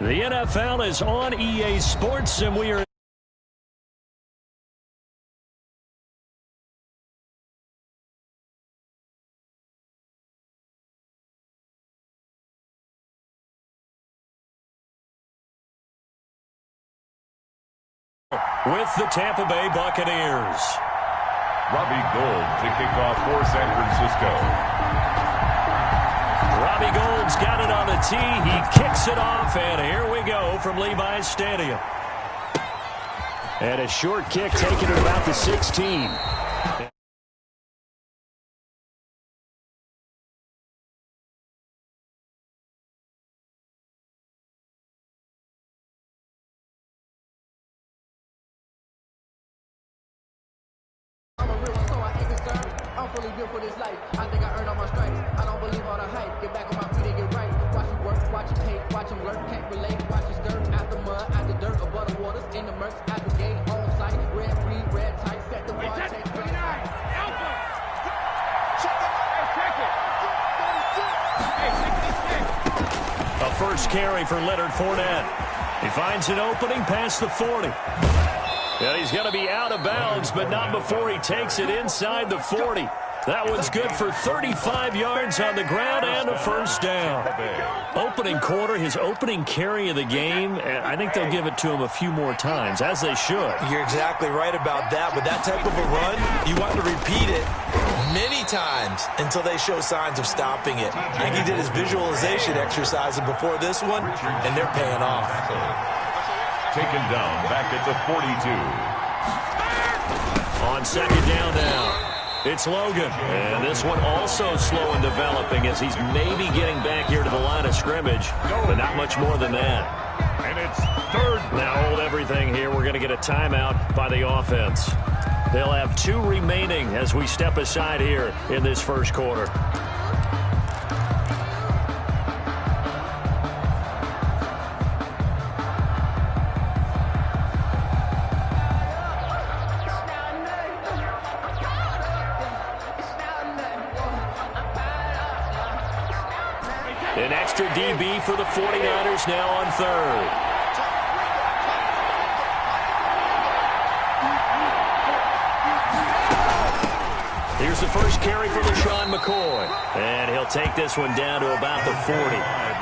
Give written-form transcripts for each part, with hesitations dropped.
The NFL is on EA Sports, and we are with the Tampa Bay Buccaneers. Robbie Gould to kick off for San Francisco. Robbie Gould's got it on the tee. He kicks it off, and here we go from Levi's Stadium. And a short kick taken at about the 16. For this life, I think I earned all my stripes. I don't believe all the hype. Get back on my feet and get right. Watch him work, watch him hate, watch him lurk, can't relate. Watch him skirt out the mud, out the dirt, above the waters, in the murks, out the gate, on sight. Red breed, red tight, set the bar, take 29. Alpha. A first carry for Leonard Fournette. He finds an opening past the 40. Yeah, he's going to be out of bounds, but not before he takes it inside the 40. That one's good for 35 yards on the ground and a first down. Opening quarter, his opening carry of the game, and I think they'll give it to him a few more times, as they should. You're exactly right about that, but that type of a run, you want to repeat it many times until they show signs of stopping it. I think he did his visualization exercise before this one, and they're paying off. Taken down back at the 42. On second down now, it's Logan. And this one also slow in developing as he's maybe getting back here to the line of scrimmage, but not much more than that. And it's third. Now hold everything here. We're going to get a timeout by the offense. They'll have 2 remaining as we step aside here in this first quarter. An extra DB for the 49ers now on third. Here's the first carry for LaShawn McCoy. And he'll take this one down to about the 40.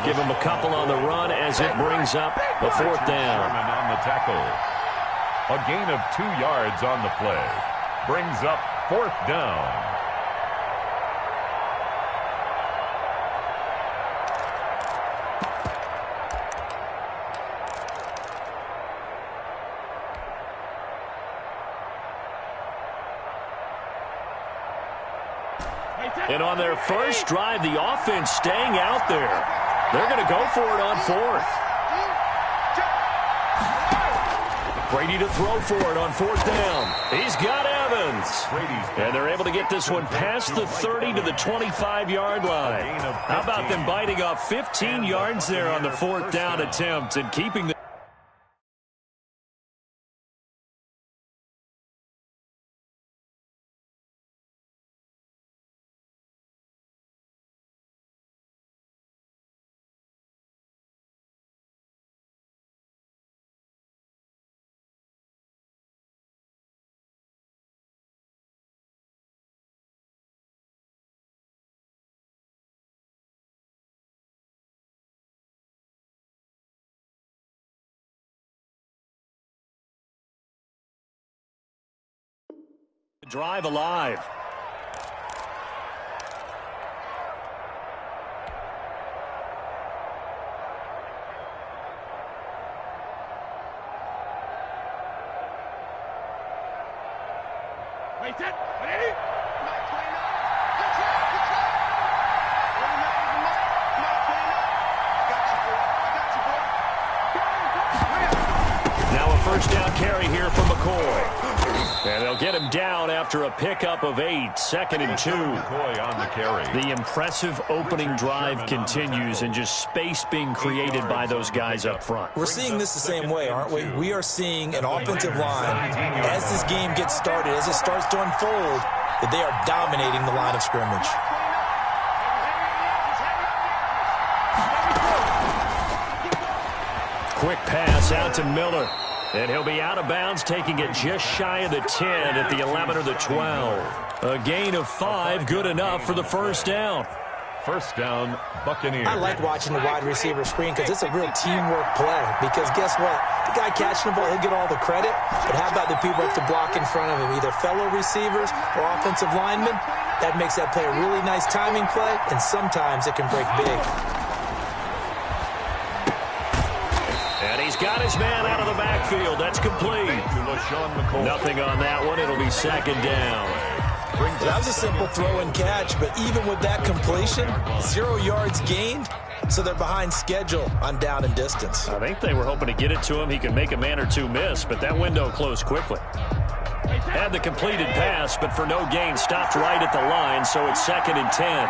Give him a couple on the run as it brings up a fourth down. On the tackle. A gain of 2 yards on the play. Brings up fourth down. And on their first drive, the offense staying out there. They're going to go for it on fourth. Brady to throw for it on fourth down. He's got Evans. And they're able to get this one past the 30 to the 25-yard line. How about them biting off 15 yards there on the fourth down attempt and keeping the drive alive. Wait, that. Ready? Now a first down carry here from McCoy. And they'll get him down after a pickup of 8, 2nd and 2. McCoy on the carry. The impressive opening drive continues and just space being created by those guys up front. We're seeing this the same way, aren't we? We are seeing an offensive line, as this game gets started, as it starts to unfold, that they are dominating the line of scrimmage. quick pass out to Miller. And he'll be out of bounds, taking it just shy of the 10 at the 11 or the 12. A gain of 5, good enough for the first down. First down, Buccaneers. I like watching the wide receiver screen because it's a real teamwork play. Because guess what? The guy catching the ball, he'll get all the credit. But how about the people up to block in front of him, either fellow receivers or offensive linemen? That makes that play a really nice timing play, and sometimes it can break big. And he's got his man out of the backfield. That's complete. Nothing on that one. It'll be second down. That was a simple throw and catch, but even with that completion, 0 yards gained, so they're behind schedule on down and distance. I think they were hoping to get it to him. He could make a man or two miss, but that window closed quickly. Had the completed pass, but for no gain, stopped right at the line, so it's second and 10.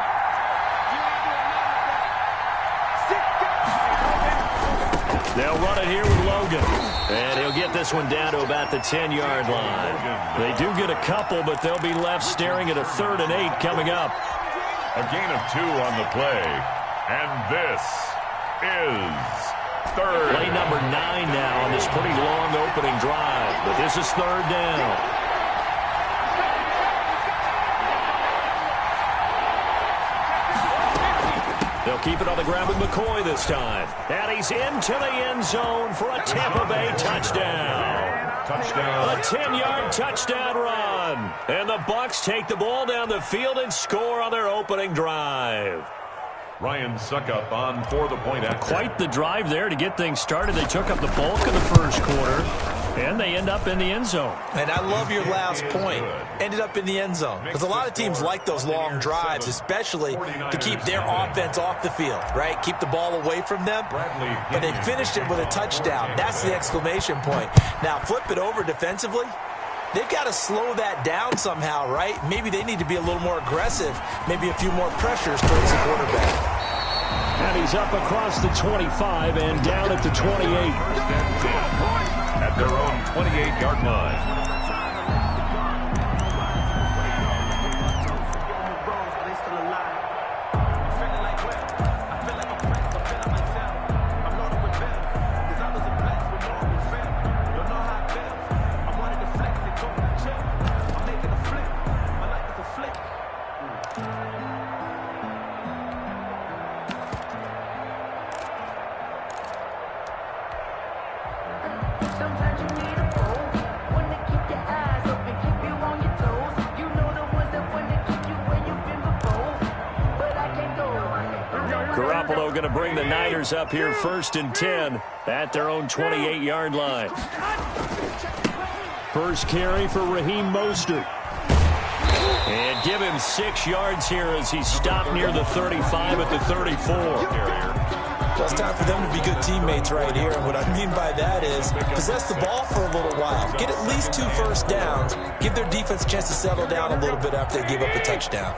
They'll run it here with Logan. And he'll get this one down to about the 10-yard line. They do get a couple, but they'll be left staring at a 3rd and 8 coming up. A gain of 2 on the play. And this is third. Play number 9 now on this pretty long opening drive. But this is 3rd down. They'll keep it on the ground with McCoy this time. And he's into the end zone for a Tampa Bay touchdown. Touchdown. A 10-yard touchdown run. And the Bucs take the ball down the field and score on their opening drive. Ryan Suckup on for the point after. Quite the drive there to get things started. They took up the bulk of the first quarter, and they end up in the end zone. And I love your last point. Ended up in the end zone. Because a lot of teams like those long drives, especially to keep their offense off the field, right? Keep the ball away from them. But they finished it with a touchdown. That's the exclamation point. Now, flip it over defensively. They've got to slow that down somehow, right? Maybe they need to be a little more aggressive. Maybe a few more pressures towards the quarterback. And he's up across the 25 and down at the 28. At their own 28-yard line. Garoppolo going to bring the Niners up here 1st and 10 at their own 28-yard line. First carry for Raheem Mostert. And give him 6 yards here as he stopped near the 35 at the 34. Well, it's time for them to be good teammates right here. And what I mean by that is possess the ball for a little while. Get at least 2 first downs. Give their defense a chance to settle down a little bit after they give up a touchdown.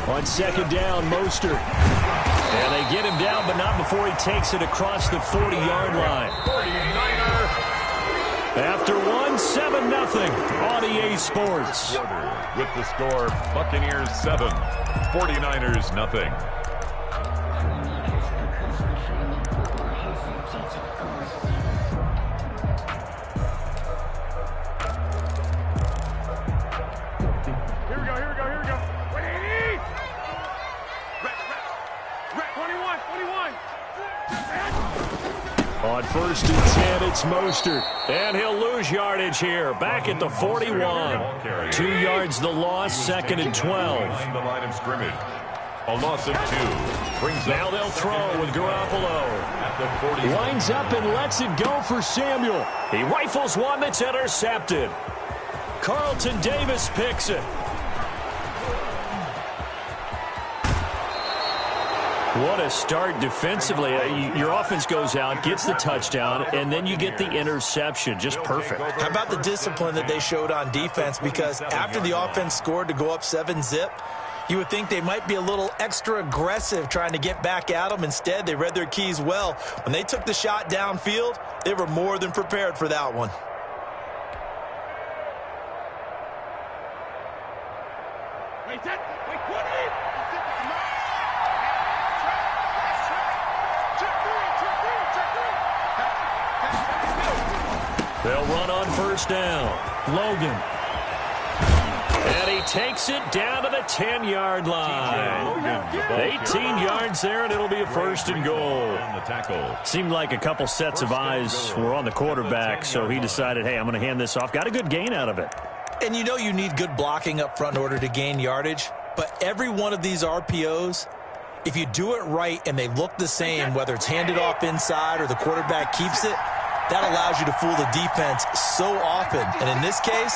On 2nd down, Mostert. And they get him down, but not before he takes it across the 40-yard line. 49er. After 7-0 on EA Sports. With the score, Buccaneers 7, 49ers nothing. Here we go. 21. On 1st and 10, it's Mostert. And he'll lose yardage here. Back at the 41. 2 yards the loss, 2nd and 12. The line of scrimmage. A loss of 2. Now they'll throw with Garoppolo. Winds up and lets it go for Samuel. He rifles one that's intercepted. Carlton Davis picks it. What a start defensively. Your offense goes out, gets the touchdown, and then you get the interception. Just perfect. How about the discipline that they showed on defense? Because after the offense scored to go up 7-0, you would think they might be a little extra aggressive trying to get back at them. Instead, they read their keys well. When they took the shot downfield, they were more than prepared for that one. They'll run on first down. Logan. And he takes it down to the 10-yard line. 18 yards there, and it'll be a first and goal. Seemed like a couple sets of eyes were on the quarterback, so he decided, hey, I'm going to hand this off. Got a good gain out of it. And you know you need good blocking up front in order to gain yardage, but every one of these RPOs, if you do it right and they look the same, whether it's handed off inside or the quarterback keeps it, that allows you to fool the defense so often. And in this case,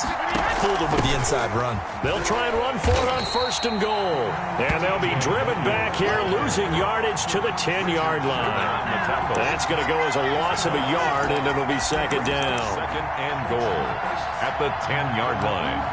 fooled them with the inside run. They'll try and run for it on first and goal. And they'll be driven back here, losing yardage to the 10-yard line. That's going to go as a loss of a yard, and it'll be second down. Second and goal at the 10-yard line.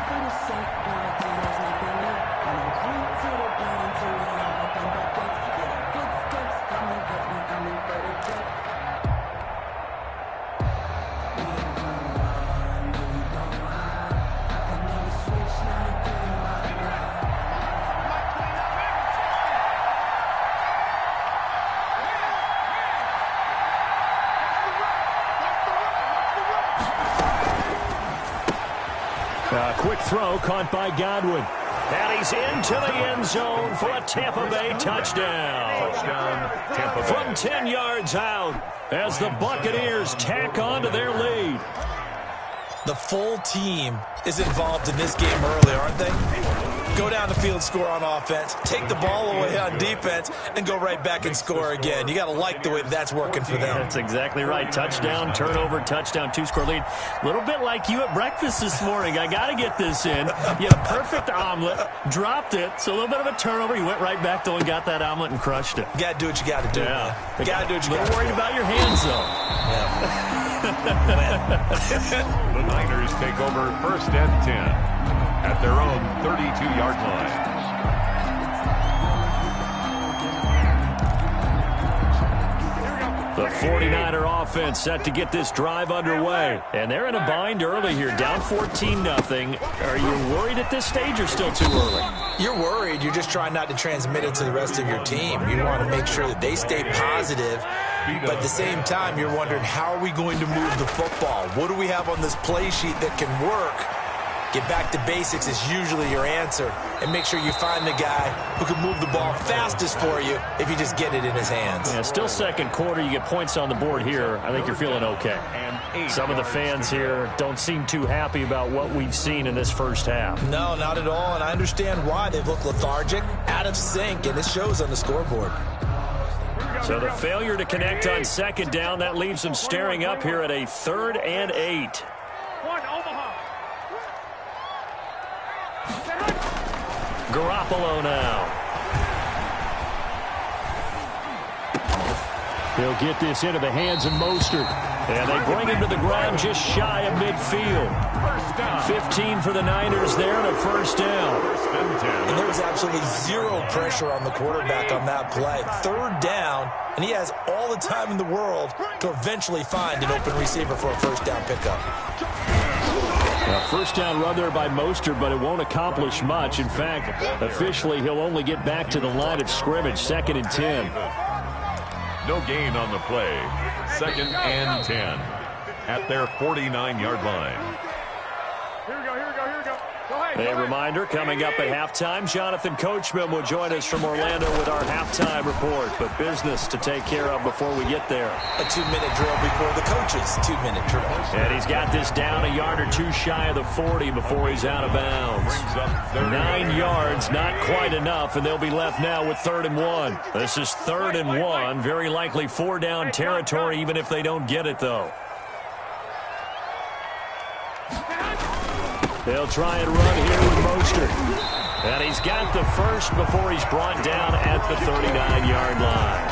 Quick throw caught by Godwin. And he's into the end zone for a Tampa Bay touchdown. From 10 yards out as the Buccaneers tack on to their lead. The full team is involved in this game early, aren't they? Go down the field, score on offense, take the ball away on defense, and go right back and score again. You got to like the way that's working for them. That's exactly right. Touchdown, turnover, touchdown, two-score lead. A little bit like you at breakfast this morning. I got to get this in. You had a perfect omelet, dropped it, so a little bit of a turnover. You went right back, though, and got that omelet and crushed it. You got to do what you got to do. Yeah. You got to do what you got to do. A little worried about your hands, though. Yeah. The Niners take over first and 10 at their own 32-yard line. The 49er offense set to get this drive underway. And they're in a bind early here, down 14-0. Are you worried at this stage or still too early? You're worried. You're just trying not to transmit it to the rest of your team. You want to make sure that they stay positive. But at the same time, you're wondering, how are we going to move the football? What do we have on this play sheet that can work? Get back to basics is usually your answer. And make sure you find the guy who can move the ball fastest for you if you just get it in his hands. Yeah, still second quarter. You get points on the board here. I think you're feeling okay. Some of the fans here don't seem too happy about what we've seen in this first half. No, not at all. And I understand why. They've looked lethargic, out of sync, and it shows on the scoreboard. So the failure to connect on second down, that leaves them staring up here at a 3rd and 8. Garoppolo now. He'll get this into the hands of Mostert. And they bring him to the ground just shy of midfield. 15 for the Niners there and a first down. And there was absolutely zero pressure on the quarterback on that play. 3rd down, and he has all the time in the world to eventually find an open receiver for a first down pickup. First down run there by Mostert, but it won't accomplish much. In fact, officially, he'll only get back to the line of scrimmage, 2nd and 10. No gain on the play. 2nd and 10 at their 49-yard line. Here we go. A reminder, coming up at halftime, Jonathan Coachman will join us from Orlando with our halftime report. But business to take care of before we get there. A 2-minute drill before the coaches' 2-minute drill. And he's got this down a yard or two shy of the 40 before he's out of bounds. 9 yards, not quite enough, and they'll be left now with 3rd and 1. This is 3rd and 1, very likely 4-down territory, even if they don't get it, though. They'll try and run here with Mostert. And he's got the first before he's brought down at the 39-yard line.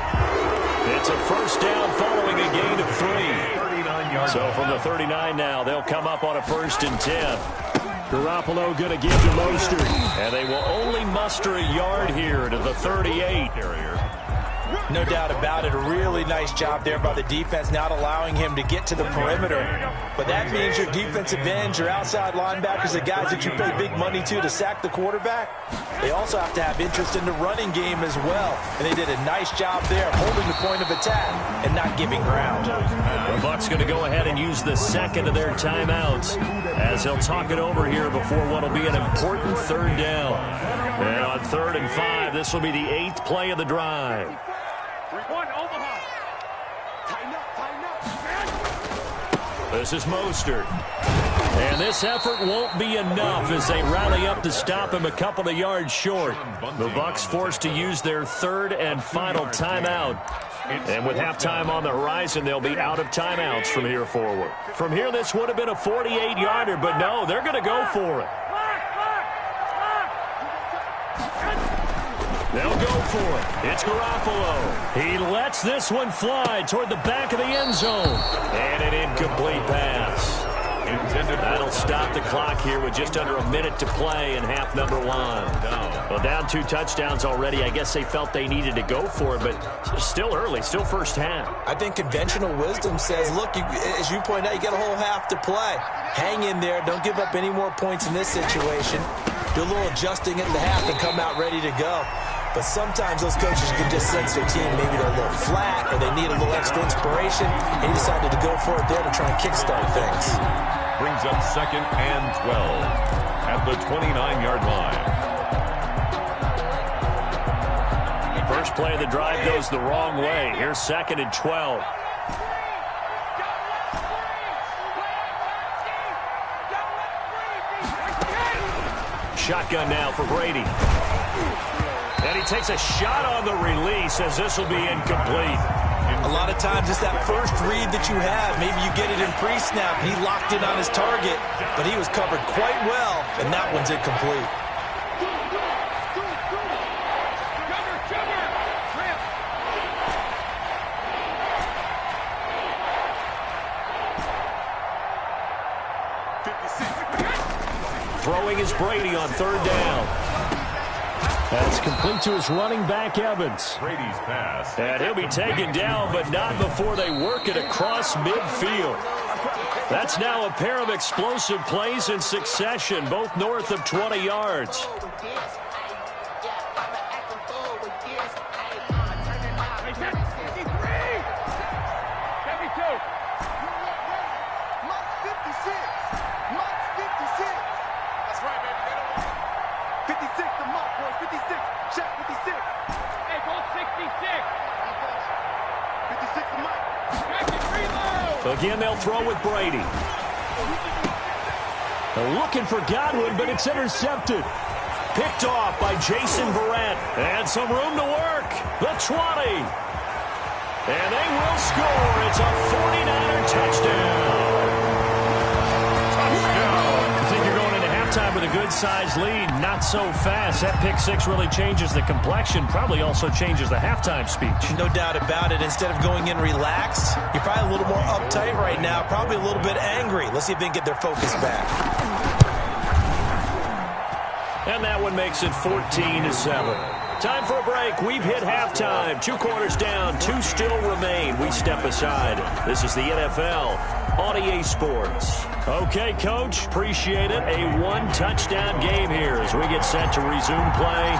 It's a first down following a gain of 3. So from the 39 now, they'll come up on a 1st and 10. Garoppolo going to give to Mostert. And they will only muster a yard here to the 38. No doubt about it. A really nice job there by the defense, not allowing him to get to the perimeter. But that means your defensive ends, your outside linebackers, the guys that you pay big money to sack the quarterback, they also have to have interest in the running game as well. And they did a nice job there of holding the point of attack and not giving ground. The Bucs going to go ahead and use the second of their timeouts as they'll talk it over here before what will be an important third down. And on 3rd and 5, this will be the 8th play of the drive. 3-1, Omaha. Tighten up. This is Mostert. And this effort won't be enough as they rally up to stop him a couple of yards short. The Bucs forced to use their 3rd and final timeout. And with halftime on the horizon, they'll be out of timeouts from here forward. From here, this would have been a 48-yarder, but no, they're going to go for it. They'll go for it. It's Garoppolo. He lets this one fly toward the back of the end zone. And an incomplete pass. That'll stop the clock here with just under a minute to play in half number 1. Well, down 2 touchdowns already. I guess they felt they needed to go for it, but still early, still first half. I think conventional wisdom says, look, as you point out, you got a whole half to play. Hang in there. Don't give up any more points in this situation. Do a little adjusting at the half and come out ready to go. But sometimes those coaches can just sense their team. Maybe they're a little flat or they need a little extra inspiration. He decided to go for it there to try and kickstart things. Brings up 2nd and 12 at the 29-yard line. First play of the drive goes the wrong way. Here's 2nd and 12. Shotgun now for Brady. And he takes a shot on the release as this will be incomplete. A lot of times it's that first read that you have. Maybe you get it in pre-snap and he locked in on his target, but he was covered quite well, and that one's incomplete. Throwing is Brady on 3rd down. That's complete to his running back, Evans. Brady's pass. And he'll be taken down, but not before they work it across midfield. That's now a pair of explosive plays in succession, both north of 20 yards. Again, they'll throw with Brady. They're looking for Godwin, but it's intercepted. Picked off by Jason Verrett. And some room to work. The 20. And they will score. It's a 49er touchdown. I think you're going into halftime with a good-sized lead. Not so fast. That pick 6 really changes the complexion. Probably also changes the halftime speech. No doubt about it. Instead of going in relaxed, you're probably a little more uptight right now. Probably a little bit angry. Let's see if they can get their focus back. And that one makes it 14-7. Time for a break. We've hit halftime. 2 quarters down. 2 still remain. We step aside. This is the NFL on EA Sports. Okay, Coach. Appreciate it. A 1-touchdown game here as we get set to resume play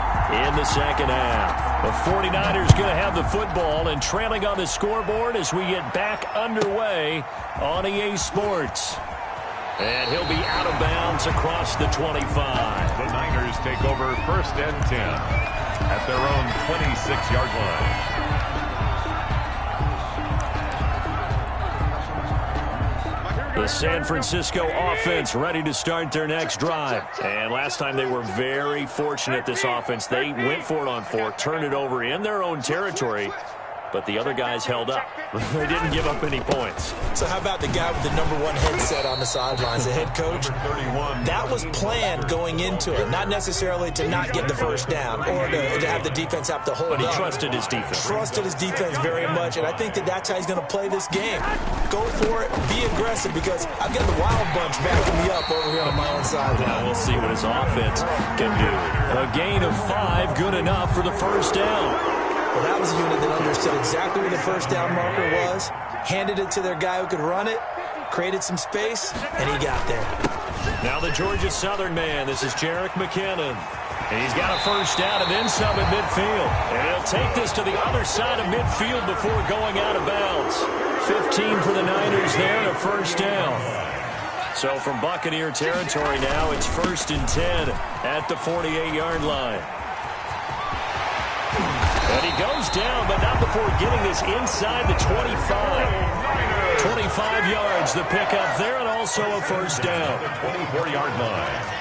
in the second half. The 49ers going to have the football and trailing on the scoreboard as we get back underway on EA Sports. And he'll be out of bounds across the 25. The Niners take over 1st and 10 at their own 26-yard line. The San Francisco offense ready to start their next drive. And last time they were very fortunate, this offense. They went for it on 4, turned it over in their own territory, but the other guys held up. They didn't give up any points. So how about the guy with the #1 headset on the sidelines, the head coach? That was planned going into it, not necessarily to not get the first down or to have the defense have to hold But he up. trusted his defense. Trusted his defense very much, and I think that's how he's going to play this game. Go for it, be aggressive, because I've got the wild bunch backing me up over here on my own sideline. Now we'll see what his offense can do. A gain of 5, good enough for the first down. Well, that was a unit that understood exactly where the first down marker was, handed it to their guy who could run it, created some space, and he got there. Now the Georgia Southern man. This is Jerick McKinnon. And he's got a first down and then some at midfield. And he'll take this to the other side of midfield before going out of bounds. 15 for the Niners there and a first down. So from Buccaneer territory now, it's 1st and 10 at the 48-yard line. And he goes down, but not before getting this inside the 25. 25 yards, the pickup there, and also a first down. 24-yard line.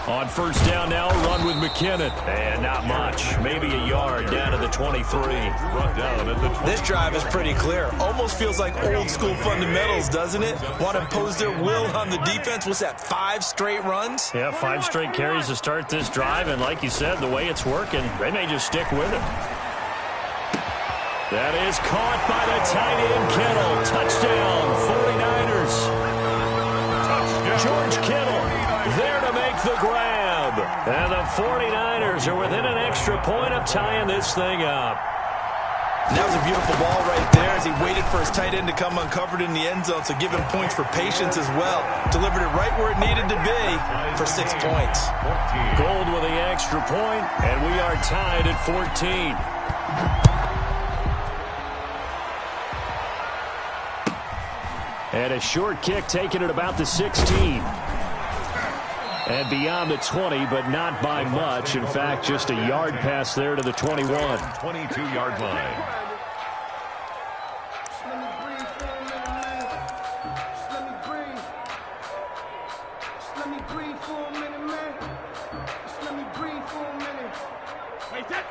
On first down now, a run with McKinnon. And not much. Maybe a yard down to the 23. Brought down at the 20. This drive is pretty clear. Almost feels like old school fundamentals, doesn't it? Want to impose their will on the defense. What's that, 5 straight runs? Yeah, 5 straight carries to start this drive. And like you said, the way it's working, they may just stick with it. That is caught by the tight end, Kittle. Touchdown, 49ers. George Kittle there to make the grab. And the 49ers are within an extra point of tying this thing up. And that was a beautiful ball right there as he waited for his tight end to come uncovered in the end zone, so give him points for patience as well. Delivered it right where it needed to be for 6 points. Gold with the extra point, and we are tied at 14. And a short kick taken at about the 16. And beyond the 20, but not by much. In fact, just a yard pass there to the 21. 22-yard line.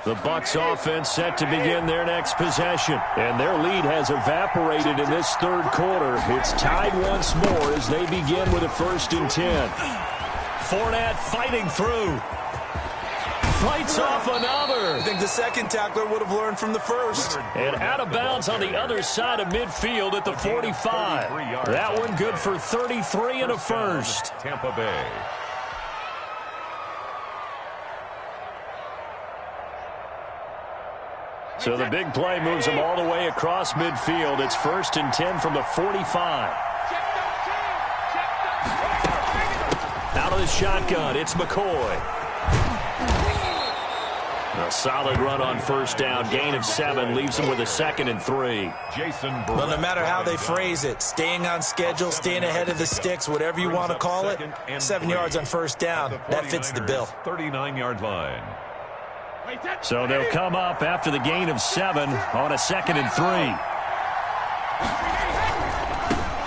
The Bucs offense set to begin their next possession. And their lead has evaporated in this third quarter. It's tied once more as they begin with a 1st and 10. Fournette fighting through. Fights off another. I think the second tackler would have learned from the first. And out of bounds on the other side of midfield at the 45. That one good for 33 and a first. Tampa Bay. So the big play moves them all the way across midfield. It's 1st and 10 from the 45. Out of the shotgun, it's McCoy. A solid run on first down. Gain of 7 leaves them with a 2nd and 3. Well, no matter how they phrase it, staying on schedule, staying ahead of the sticks, whatever you want to call it, 7 yards on first down, that fits the bill. 39-yard line. So they'll come up after the gain of 7 on a 2nd and 3.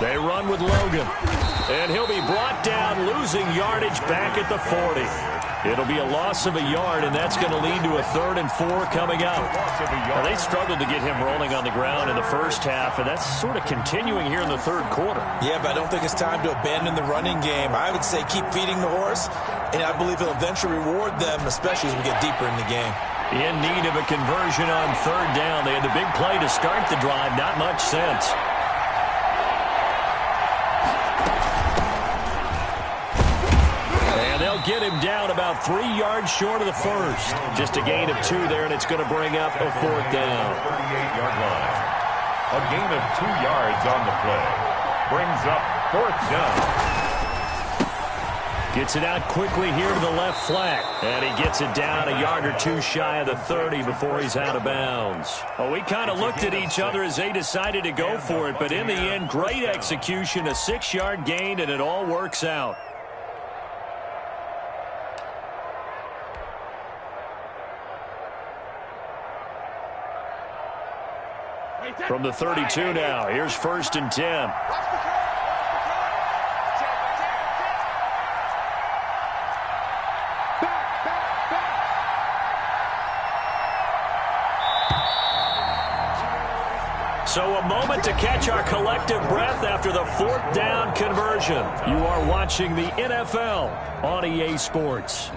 They run with Logan. And he'll be brought down, losing yardage back at the 40. It'll be a loss of a yard, and that's going to lead to a 3rd and 4 coming up. Now, they struggled to get him rolling on the ground in the first half, and that's sort of continuing here in the third quarter. Yeah, but I don't think it's time to abandon the running game. I would say keep feeding the horse, and I believe he'll eventually reward them, especially as we get deeper in the game. In need of a conversion on 3rd down. They had the big play to start the drive. Not much sense. Get him down about 3 yards short of the first. Just a gain of 2 there, and it's going to bring up a 4th down. 38-yard line. A gain of 2 yards on the play. Brings up 4th down. Gets it out quickly here to the left flat. And he gets it down a yard or 2 shy of the 30 before he's out of bounds. Well, we kind of looked at each other as they decided to go for it, but in the end, great execution, a 6-yard gain, and it all works out. From the 32 now, here's 1st and 10. So a moment to catch our collective breath after the 4th down conversion. You are watching the NFL on EA Sports.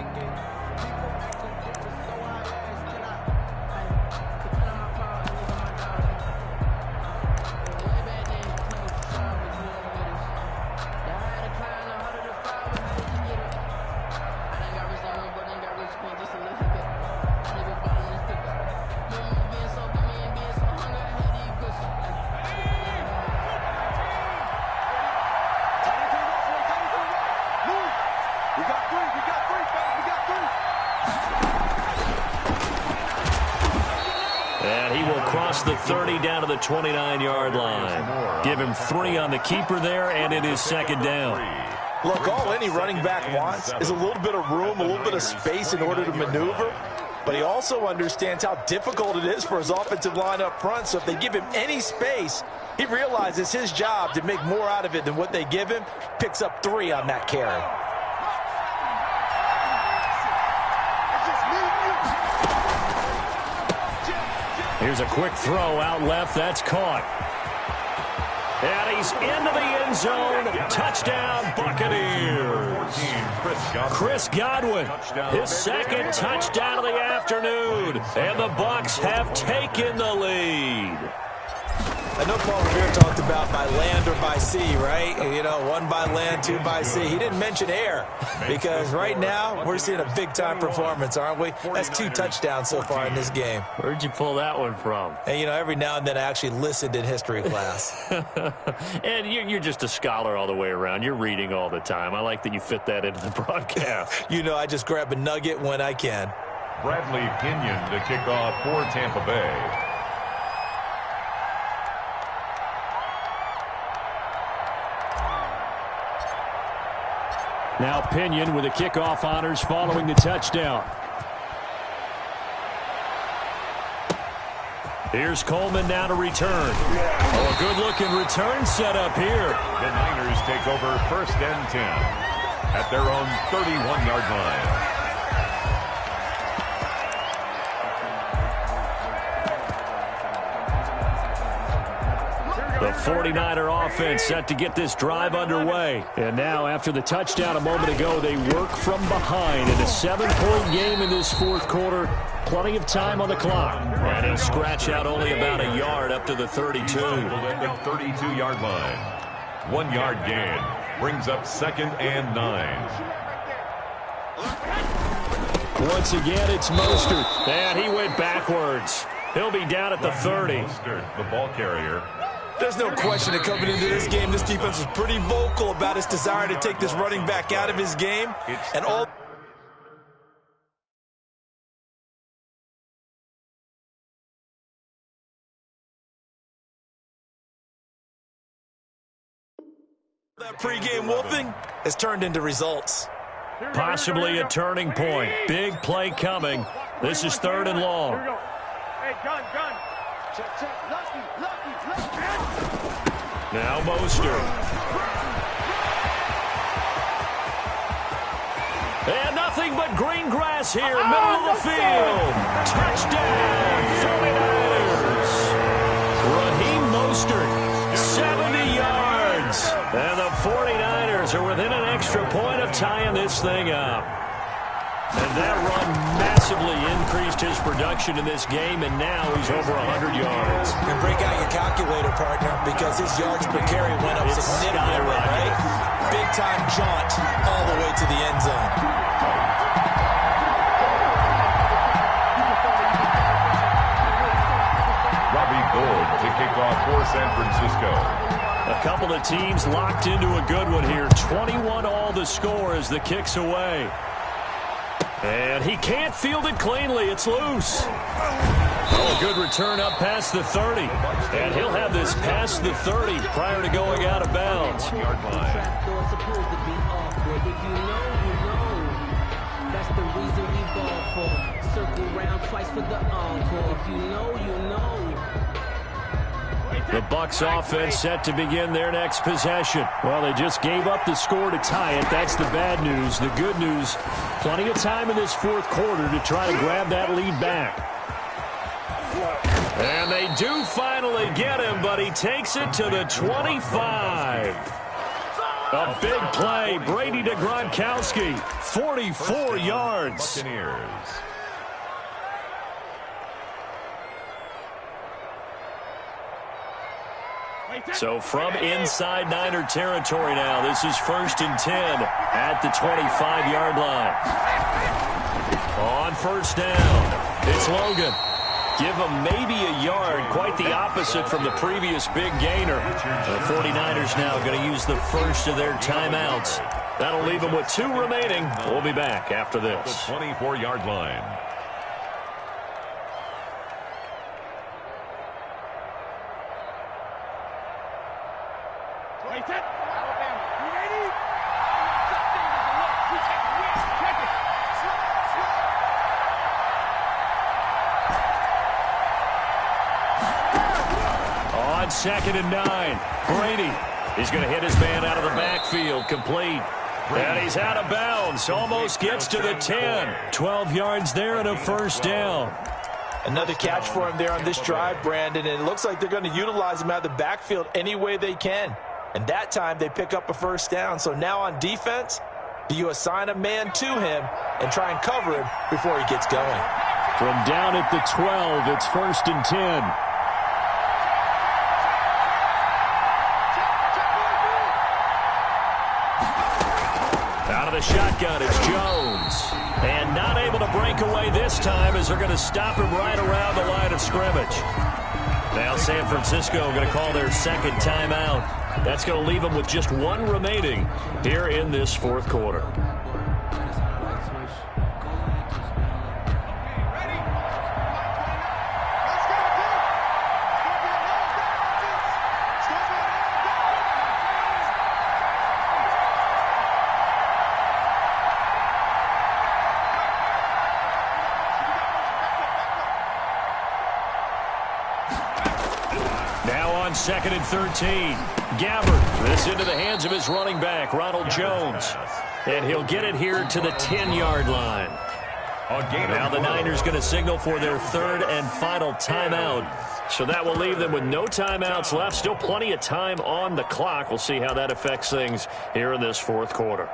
And he will cross the 30 down to the 29-yard line. Give him 3 on the keeper there, and it is second down. Look, all any running back wants is a little bit of room, a little bit of space in order to maneuver. But he also understands how difficult it is for his offensive line up front. So if they give him any space, he realizes his job to make more out of it than what they give him. Picks up 3 on that carry. Here's a quick throw out left. That's caught. And he's into the end zone. Touchdown, Buccaneers. Chris Godwin, his second touchdown of the afternoon. And the Bucs have taken the lead. I know Paul Revere talked about by land or by sea, right? You know, 1 by land, 2 by sea. He didn't mention air because right now we're seeing a big-time performance, aren't we? That's 2 touchdowns so far in this game. Where'd you pull that one from? And, you know, every now and then I actually listened in history class. And you're just a scholar all the way around. You're reading all the time. I like that you fit that into the broadcast. You know, I just grab a nugget when I can. Bradley Pinion to kick off for Tampa Bay. Now Pinion with the kickoff honors following the touchdown. Here's Coleman now to return. Oh, a good-looking return set up here. The Niners take over 1st and 10 at their own 31-yard line. The 49er offense set to get this drive underway. And now, after the touchdown a moment ago, they work from behind in a 7-point game in this 4th quarter. Plenty of time on the clock. And he'll scratch out only about a yard up to the 32. At the 32-yard line. 1-yard gain brings up 2nd and 9. Once again, it's Mostert. And he went backwards. He'll be down at the 30. Mostert, the ball carrier. There's no question that coming into this game, this defense was pretty vocal about its desire to take this running back out of his game. And all that pregame wolfing has turned into results. Possibly a turning point. Big play coming. This is 3rd and long. Hey, gun. Check. Lucky. Now Mostert. And nothing but green grass here, middle of the field. Touchdown, 49ers. Raheem Mostert, 70 yards. And the 49ers are within an extra point of tying this thing up. And that run massively increased his production in this game, and now he's over 100 yards. And break out your calculator, partner, because his yards per carry went up significantly, right? Big-time jaunt all the way to the end zone. Robbie Gould to kick off for San Francisco. A couple of teams locked into a good one here. 21 all the score as the kick's away. And he can't field it cleanly. It's loose. Oh, a good return up past the 30. And he'll have this past the 30 prior to going out of bounds. That's the reason we ball for. Circle round twice for the encore. If you know, you know. The Bucs offense set to begin their next possession. Well, they just gave up the score to tie it. That's the bad news. The good news, plenty of time in this 4th quarter to try to grab that lead back. And they do finally get him, but he takes it to the 25. A big play. Brady to Gronkowski. 44 yards. Buccaneers. So from inside Niner territory now, this is 1st and 10 at the 25-yard line. On 1st down, it's Logan. Give him maybe a yard, quite the opposite from the previous big gainer. The 49ers now going to use the first of their timeouts That'll leave him with 2 remaining. We'll be back after this. The 24-yard line. On 2nd and 9, Brady. He's going to hit his man out of the backfield, complete. And he's out of bounds, almost gets to the 10. 12 yards there and a first down. Another catch for him there on this drive, Brandon, and it looks like they're going to utilize him out of the backfield any way they can. And that time they pick up a first down. So now on defense, do you assign a man to him and try and cover him before he gets going? From down at the 12, it's 1st and 10. Out of the shotgun, it's Jones. And not able to break away this time as they're going to stop him right around the line of scrimmage. Now San Francisco going to call their 2nd timeout. That's going to leave them with just 1 remaining here in this 4th quarter. Now on 2nd and 13. Gabbard, this into the hands of his running back, Ronald Jones. And he'll get it here to the 10-yard line. Now the Niners going to signal for their 3rd and final timeout. So that will leave them with no timeouts left. Still plenty of time on the clock. We'll see how that affects things here in this 4th quarter.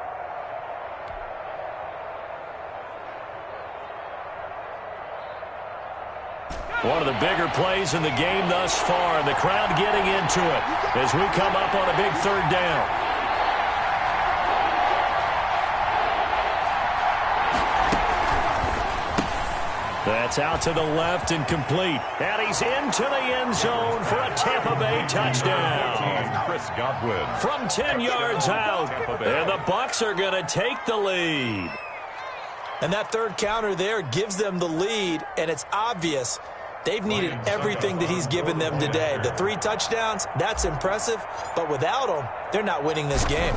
One of the bigger plays in the game thus far. The crowd getting into it as we come up on a big 3rd down. That's out to the left and complete. And he's into the end zone for a Tampa Bay touchdown. Chris Godwin. From 10 yards out. And the Bucs are going to take the lead. And that 3rd counter there gives them the lead, and it's obvious they've needed everything that he's given them today. The 3 touchdowns, that's impressive, but without him, they're not winning this game.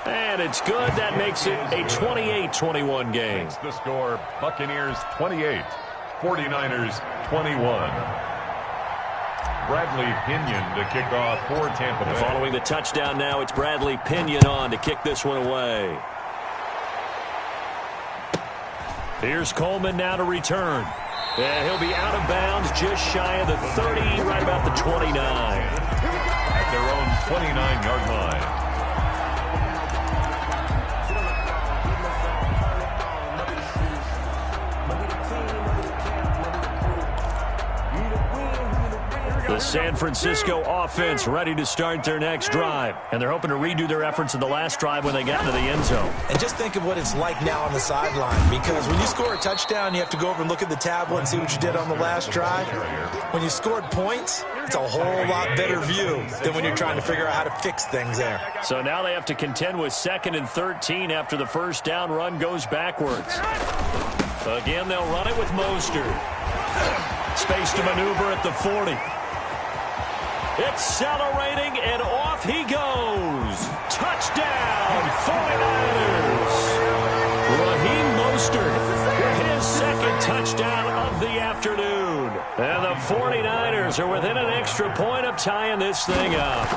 And it's good. That makes it a 28-21 game. The score, Buccaneers 28, 49ers 21. Bradley Pinion to kick off for Tampa Bay. Following the touchdown now, it's Bradley Pinion on to kick this one away. Here's Coleman now to return. And he'll be out of bounds just shy of the 30, right about the 29. At their own 29-yard line. The San Francisco offense ready to start their next drive. And they're hoping to redo their efforts in the last drive when they got into the end zone. And just think of what it's like now on the sideline, because when you score a touchdown, you have to go over and look at the tablet and see what you did on the last drive. When you scored points, it's a whole lot better view than when you're trying to figure out how to fix things there. So now they have to contend with 2nd and 13 after the first down run goes backwards. Again, they'll run it with Mostert. Space to maneuver at the 40. Accelerating, and off he goes. Touchdown, 49ers. Raheem Mostert with his 2nd touchdown of the afternoon. And the 49ers are within an extra point of tying this thing up.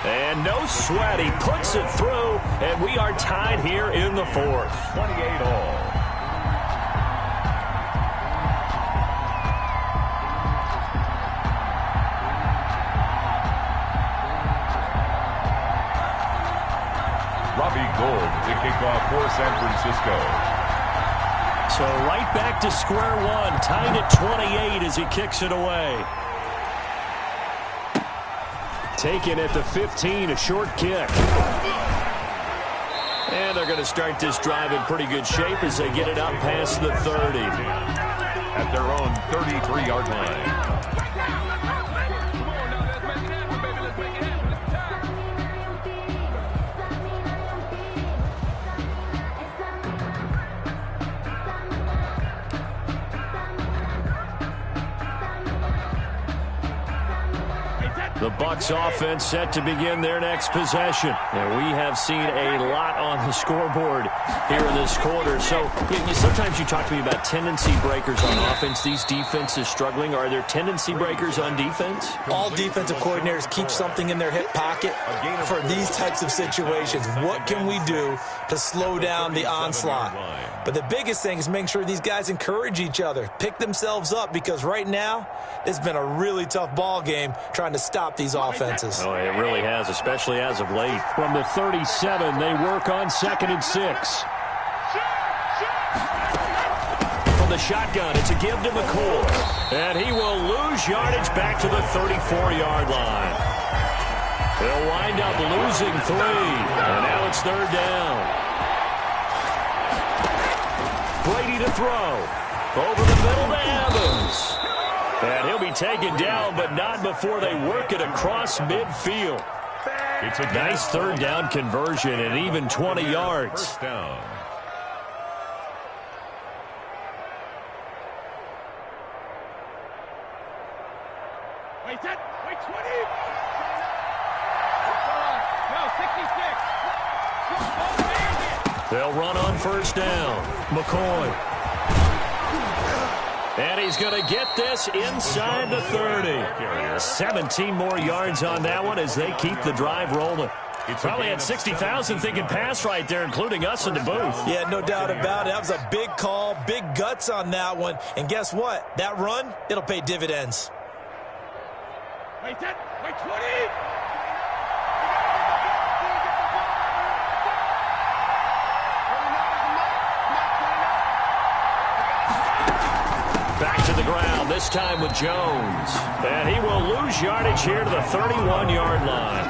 And no sweat, he puts it through, and we are tied here in the 4th. 28 all. Robbie Gould to kick off for San Francisco. So right back to square one, tied at 28 as he kicks it away. Taken at the 15, a short kick. And they're going to start this drive in pretty good shape as they get it up past the 30. At their own 33-yard line. The Bucs offense set to begin their next possession. And we have seen a lot on the scoreboard here in this quarter. So sometimes you talk to me about tendency breakers on offense. These defenses struggling. Are there tendency breakers on defense? All defensive coordinators keep something in their hip pocket for these types of situations. What can we do to slow down the onslaught? But the biggest thing is making sure these guys encourage each other, pick themselves up, because right now it's been a really tough ball game trying to stop these offenses. Oh, it really has, especially as of late. From the 37, they work on 2nd and 6. From the shotgun, it's a give to McCoy. And he will lose yardage back to the 34-yard line. They'll wind up losing 3. And now it's 3rd down. Brady to throw. Over the middle to Evans. And he'll be taken down, but not before they work it across midfield. It's a nice 3rd down conversion and even 20 yards. First down. Wait, 20. No, 66. They'll run on 1st down. McCoy. And he's going to get this inside the 30. 17 more yards on that one as they keep the drive rolling. Probably had 60,000 thinking pass right there, including us in the booth. Yeah, no doubt about it. That was a big call, big guts on that one. And guess what? That run, it'll pay dividends. Wait, 20. Back to the ground, this time with Jones. And he will lose yardage here to the 31-yard line.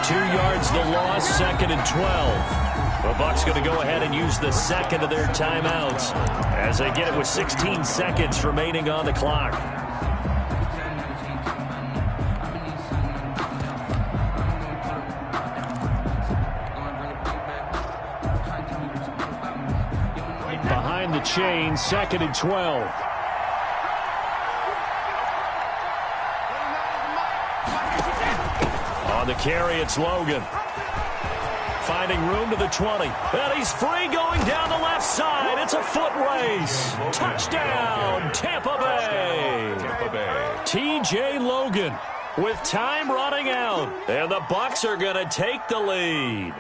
2 yards the loss, 2nd and 12. The Bucs going to go ahead and use the second of their timeouts as they get it with 16 seconds remaining on the clock. Behind the chain, 2nd and 12. On the carry, it's Logan. Finding room to the 20. And he's free going down the left side. It's a foot race. Touchdown, Tampa Bay. TJ Logan with time running out. And the Bucs are going to take the lead.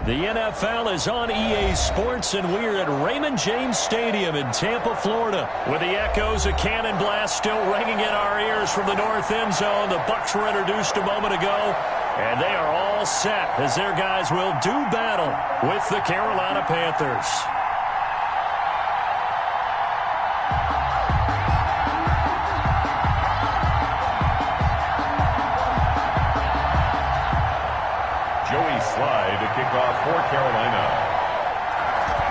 The NFL is on EA Sports, and we're at Raymond James Stadium in Tampa, Florida. With the echoes of cannon blast still ringing in our ears from the north end zone, the Bucs were introduced a moment ago, and they are all set as their guys will do battle with the Carolina Panthers. Joey Sly to kick off for Carolina.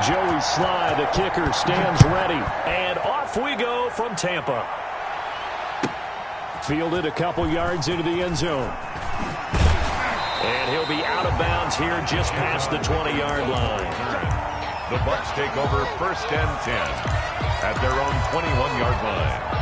Joey Sly, the kicker, stands ready. And off we go from Tampa. Fielded a couple yards into the end zone. And he'll be out of bounds here just past the 20-yard line. The Bucs take over 1st and 10 at their own 21-yard line.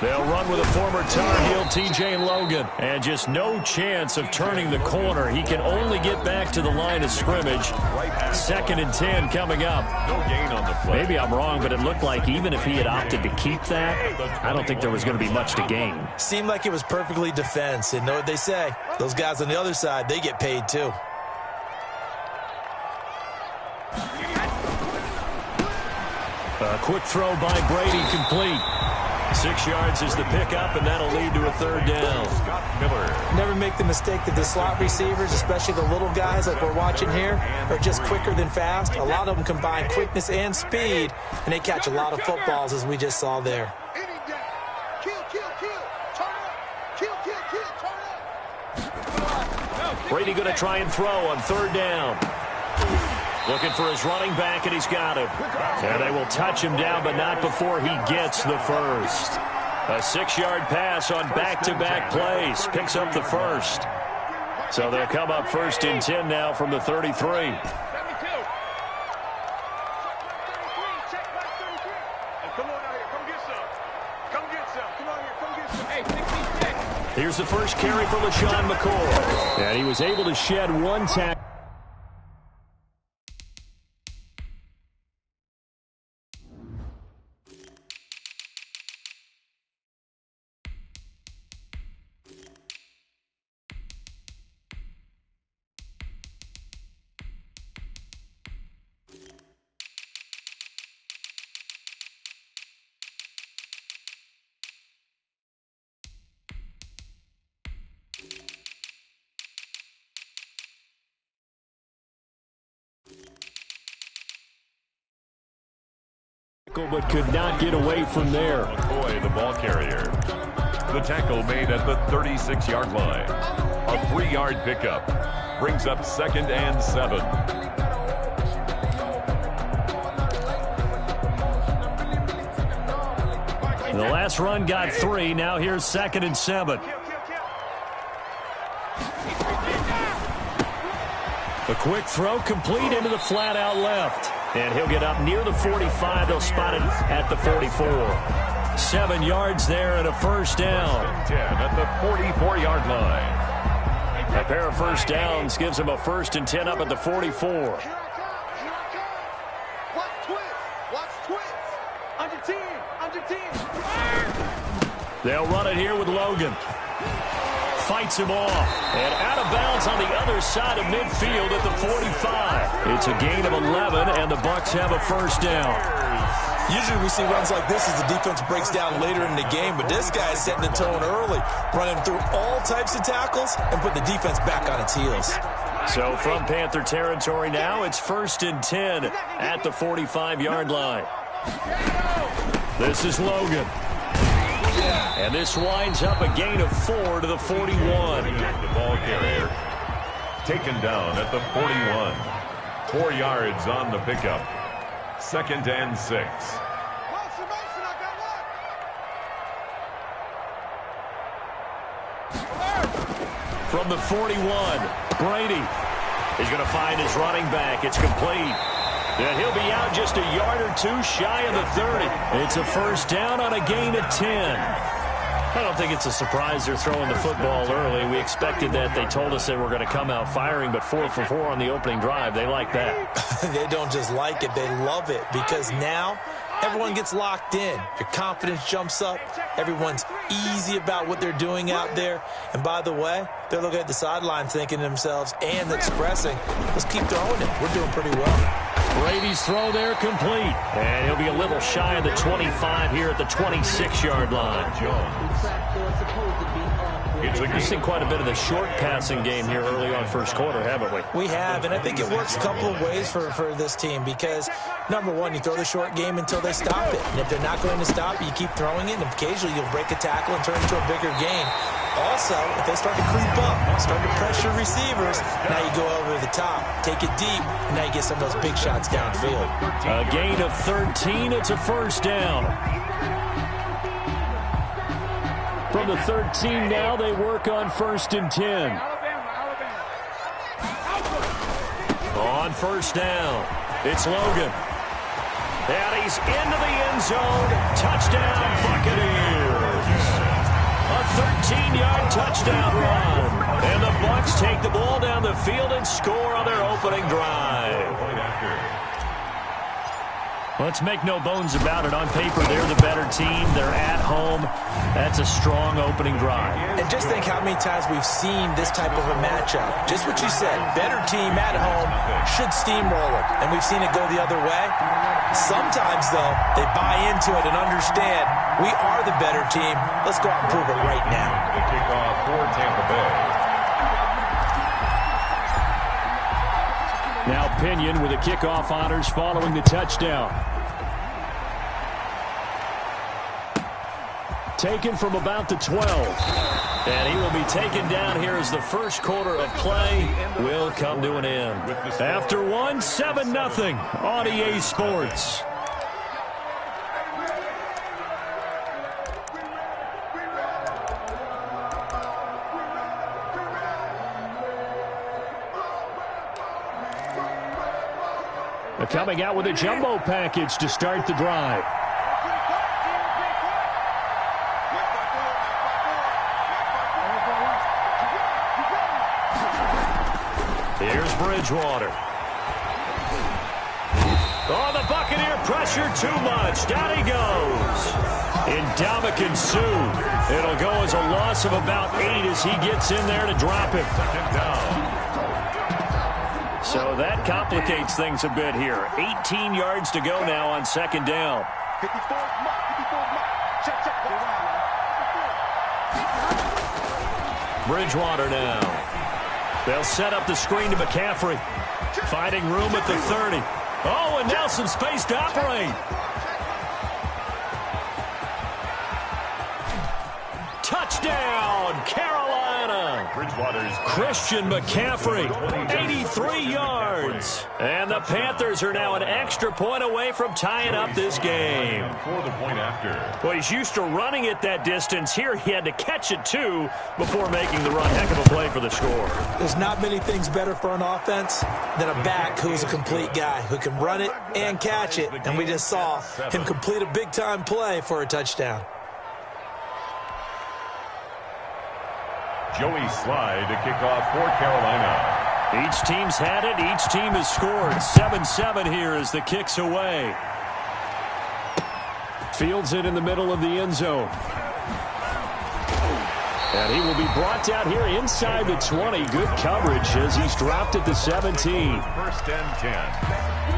They'll run with a former Tar Heel, T.J. Logan. And just no chance of turning the corner. He can only get back to the line of scrimmage. 2nd and 10 coming up. No gain on the play. Maybe I'm wrong, but it looked like even if he had opted to keep that, I don't think there was going to be much to gain. Seemed like it was perfectly defense. And know what they say? Those guys on the other side, they get paid too. A quick throw by Brady, complete. 6 yards is the pickup, and that'll lead to a 3rd down. Scott Miller. Never make the mistake that the slot receivers, especially the little guys like we're watching here, are just quicker than fast. A lot of them combine quickness and speed, and they catch a lot of footballs, as we just saw there. Brady going to try and throw on 3rd down. Looking for his running back, and he's got him. And they will touch him down, but not before he gets the first. A 6-yard pass on back-to-back plays. Picks up the first. So they'll come up 1st and 10 now from the 33. Here's the first carry for LaShawn McCoy. And he was able to shed 1 tackle. But could not get away from there. McCoy, the ball carrier. The tackle made at the 36-yard line. A 3-yard pickup. Brings up 2nd and 7. The last run got 3. Now here's 2nd and 7. A quick throw complete into the flat out left. And he'll get up near the 45. They'll spot it at the 44. 7 yards there and a 1st down. 10 at the 44-yard line. A pair of 1st downs gives him a 1st and 10 up at the 44. They'll run it here with Logan. Fights him off. And out of bounds on the other side of midfield at the 45. It's a gain of 11, and the Bucs have a 1st down. Usually we see runs like this as the defense breaks down later in the game, but this guy is setting the tone early, running through all types of tackles and putting the defense back on its heels. So from Panther territory now, it's 1st and 10 at the 45-yard line. This is Logan. And this winds up a gain of 4 to the 41. The ball carrier taken down at the 41. 4 yards on the pickup. 2nd and 6. From the 41, Brady is going to find his running back. It's complete. And he'll be out just a yard or two shy of the 30. It's a first down on a gain of 10. I don't think it's a surprise they're throwing the football early. We expected that. They told us they were going to come out firing, but 4 for 4 on the opening drive. They like that. They don't just like it, they love it, because now everyone gets locked in. Your confidence jumps up. Everyone's easy about what they're doing out there. And by the way, they're looking at the sideline thinking to themselves and expressing, let's keep throwing it. We're doing pretty well. Brady's throw there complete. And he'll be a little shy of the 25 here at the 26-yard line. We've seen quite a bit of the short passing game here early on first quarter, haven't we? We have, and I think it works a couple of ways for this team because, number one, you throw the short game until they stop it. And if they're not going to stop it, you keep throwing it, and occasionally you'll break a tackle and turn it into a bigger gain. Also, if they start to creep up, start to pressure receivers, now you go over the top, take it deep, and now you get some of those big shots downfield. A gain of 13, it's a first down. From the 13 now, they work on 1st and 10. On first down, it's Logan. And he's into the end zone. Touchdown, Buccaneers. A 13-yard touchdown run. And the Bucs take the ball down the field and score on their opening drive. Let's make no bones about it. On paper, they're the better team. They're at home. That's a strong opening drive. And just think how many times we've seen this type of a matchup. Just what you said, better team at home should steamroll it. And we've seen it go the other way. Sometimes, though, they buy into it and understand we are the better team. Let's go out and prove it right now. The kickoff for Tampa Bay. Now Pinion with the kickoff honors following the touchdown. Taken from about the 12. And he will be taken down here as the first quarter of play will come to an end. After one, 7-0 on EA Sports. Coming out with a jumbo package to start the drive. Here's Bridgewater. Oh, the Buccaneer pressure too much. Down he goes. Ndamukong Suh. It'll go as a loss of about 8 as he gets in there to drop him. Second down. So that complicates things a bit here. 18 yards to go now on second down. Bridgewater now. They'll set up the screen to McCaffrey. Finding room at the 30. Oh, and now some space to operate. Touchdown, Carolina. Bridgewater's Christian McCaffrey, 83 yards. And the Panthers are now an extra point away from tying up this game. For the point after. Well, he's used to running it that distance. Here he had to catch it, too, before making the run. Heck of a play for the score. There's not many things better for an offense than a back who's a complete guy, who can run it and catch it. And we just saw him complete a big-time play for a touchdown. Joey Slye to kick off for Carolina. Each team's had it. Each team has scored. 7-7 here as the kick's away. Fields it in the middle of the end zone. And he will be brought down here inside the 20. Good coverage as he's dropped at the 17. First and 10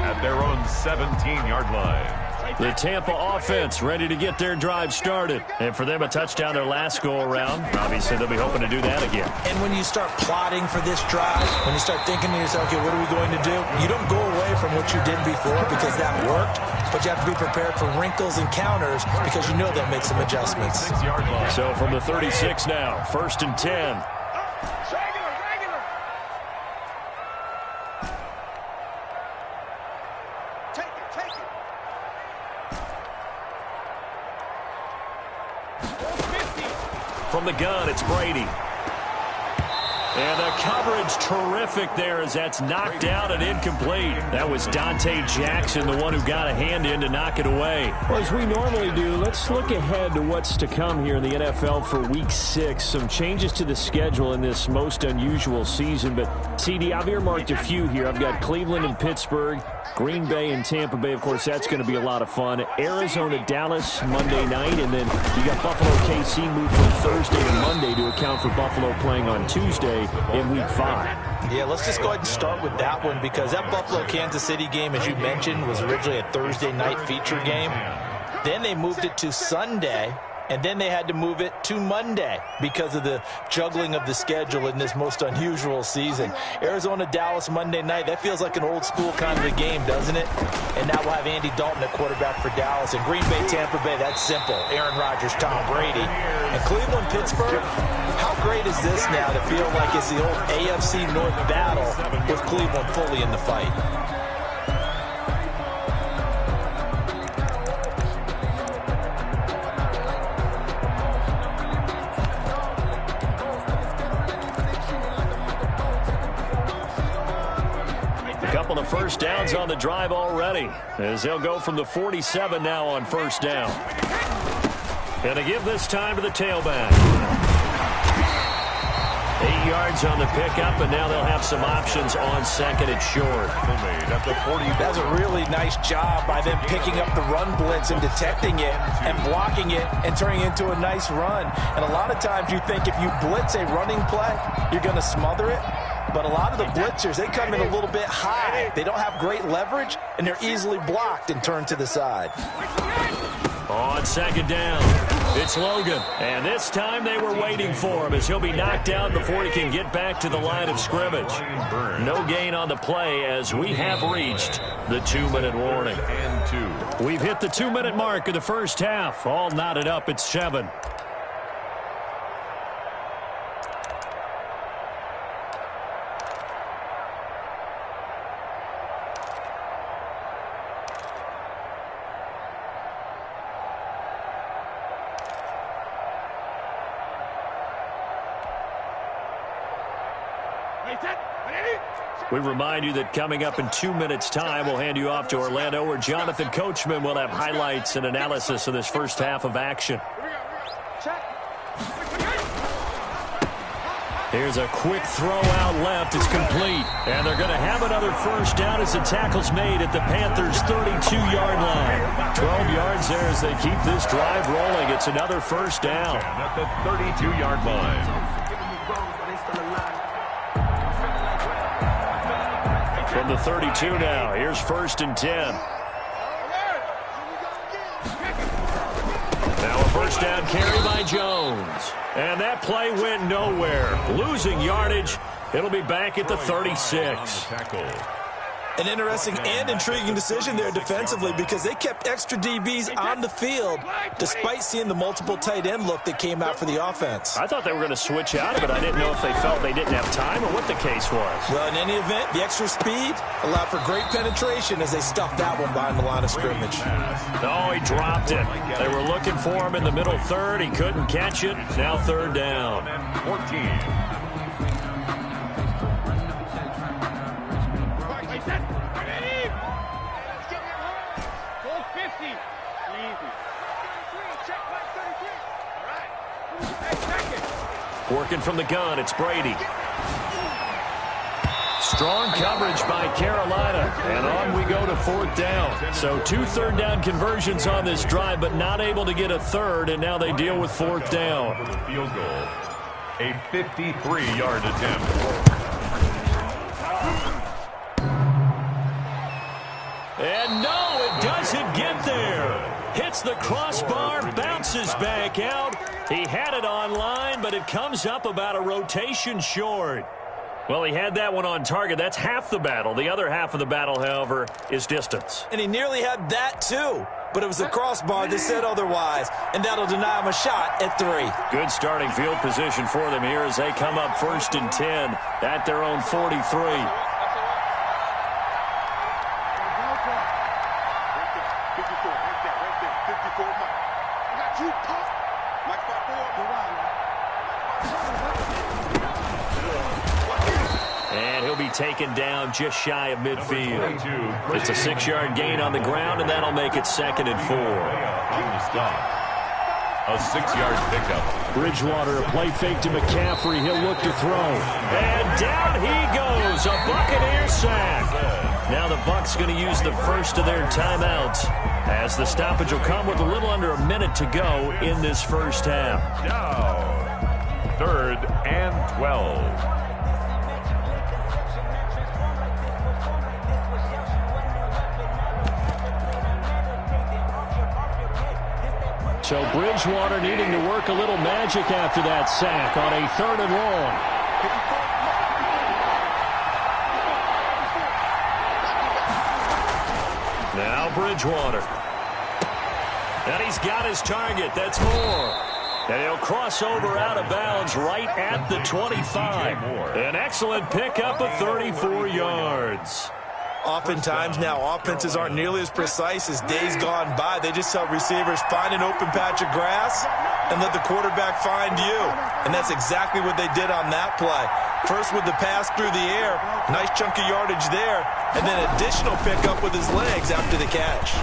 at their own 17-yard line. The Tampa offense ready to get their drive started. And for them, a touchdown their last go-around. Obviously, they'll be hoping to do that again. And when you start plotting for this drive, when you start thinking to yourself, okay, what are we going to do? You don't go away from what you did before because that worked, but you have to be prepared for wrinkles and counters because you know they'll make some adjustments. 6-yard line. So from the 36 now, 1st and 10. From the gun, it's Brady. And the coverage terrific there as that's knocked out and incomplete. That was Dante Jackson, the one who got a hand in to knock it away. Well, as we normally do, let's look ahead to what's to come here in the NFL for Week 6. Some changes to the schedule in this most unusual season. But, CD, I've earmarked a few here. I've got Cleveland and Pittsburgh, Green Bay and Tampa Bay. Of course, that's going to be a lot of fun. Arizona, Dallas, Monday night. And then you got Buffalo, KC moved from Thursday to Monday to account for Buffalo playing on Tuesday in Week 5. Yeah, let's just go ahead and start with that one because that Buffalo-Kansas City game, as you mentioned, was originally a Thursday night feature game. Then they moved it to Sunday, and then they had to move it to Monday because of the juggling of the schedule in this most unusual season. Arizona-Dallas Monday night, that feels like an old-school kind of a game, doesn't it? And now we'll have Andy Dalton at quarterback for Dallas. And Green Bay-Tampa Bay, that's simple. Aaron Rodgers, Tom Brady. And Cleveland-Pittsburgh, how great is this now to feel like it's the old AFC North battle with Cleveland fully in the fight? Couple of first downs on the drive already as they'll go from the 47 now on first down. And to give this time to the tailback. 8 yards on the pickup, and now they'll have some options on second and short. That's a really nice job by them picking up the run blitz and detecting it and blocking it and turning it into a nice run. And a lot of times you think if you blitz a running play, you're going to smother it. But a lot of the blitzers, they come in a little bit high. They don't have great leverage, and they're easily blocked and turned to the side. On second down, it's Logan. And this time they were waiting for him as he'll be knocked down before he can get back to the line of scrimmage. No gain on the play as we have reached the 2-minute warning. We've hit the 2-minute mark of the first half. All knotted up at 7. We remind you that coming up in 2 minutes' time, we'll hand you off to Orlando, where Jonathan Coachman will have highlights and analysis of this first half of action. Here's a quick throw out left. It's complete. And they're going to have another first down as the tackle's made at the Panthers' 32-yard line. 12 yards there as they keep this drive rolling. It's another first down. At the 32-yard line. From the 32 now, here's 1st and 10. Now a first down carry by Jones. And that play went nowhere. Losing yardage. It'll be back at the 36. An interesting and intriguing decision there defensively because they kept extra DBs on the field despite seeing the multiple tight end look that came out for the offense. I thought they were going to switch out of it. I didn't know if they felt they didn't have time or what the case was. Well, in any event, the extra speed allowed for great penetration as they stuffed that one behind the line of scrimmage. No, he dropped it. They were looking for him in the middle third. He couldn't catch it. Now 3rd down. 14. Working from the gun, it's Brady. Strong coverage by Carolina, and on we go to 4th down. So 2 3rd down conversions on this drive, but not able to get a 3rd, and now they deal with 4th down. For the field goal, a 53-yard attempt. And no, it doesn't get there. Hits the crossbar, bounces back out. He had it on line, but it comes up about a rotation short. Well, he had that one on target. That's half the battle. The other half of the battle, however, is distance. And he nearly had that, too. But it was the crossbar that said otherwise, and that'll deny him a shot at 3. Good starting field position for them here as they come up 1st and 10 at their own 43. taken down just shy of midfield. It's a 6-yard gain on the ground, and that'll make it 2nd and 4. On the stop. A 6-yard pickup. Bridgewater, a play fake to McCaffrey. He'll look to throw. And down he goes. A Buccaneer sack. Now the Bucs going to use the first of their timeouts, as the stoppage will come with a little under a minute to go in this first half. Down. 3rd and 12. So Bridgewater needing to work a little magic after that sack on a 3rd and long. Now Bridgewater. And he's got his target. That's Moore. And he'll cross over out of bounds right at the 25. An excellent pickup of 34 yards. Oftentimes now offenses aren't nearly as precise as days gone by. They just tell receivers, find an open patch of grass and let the quarterback find you. And that's exactly what they did on that play. First with the pass through the air, nice chunk of yardage there, and then additional pickup with his legs after the catch.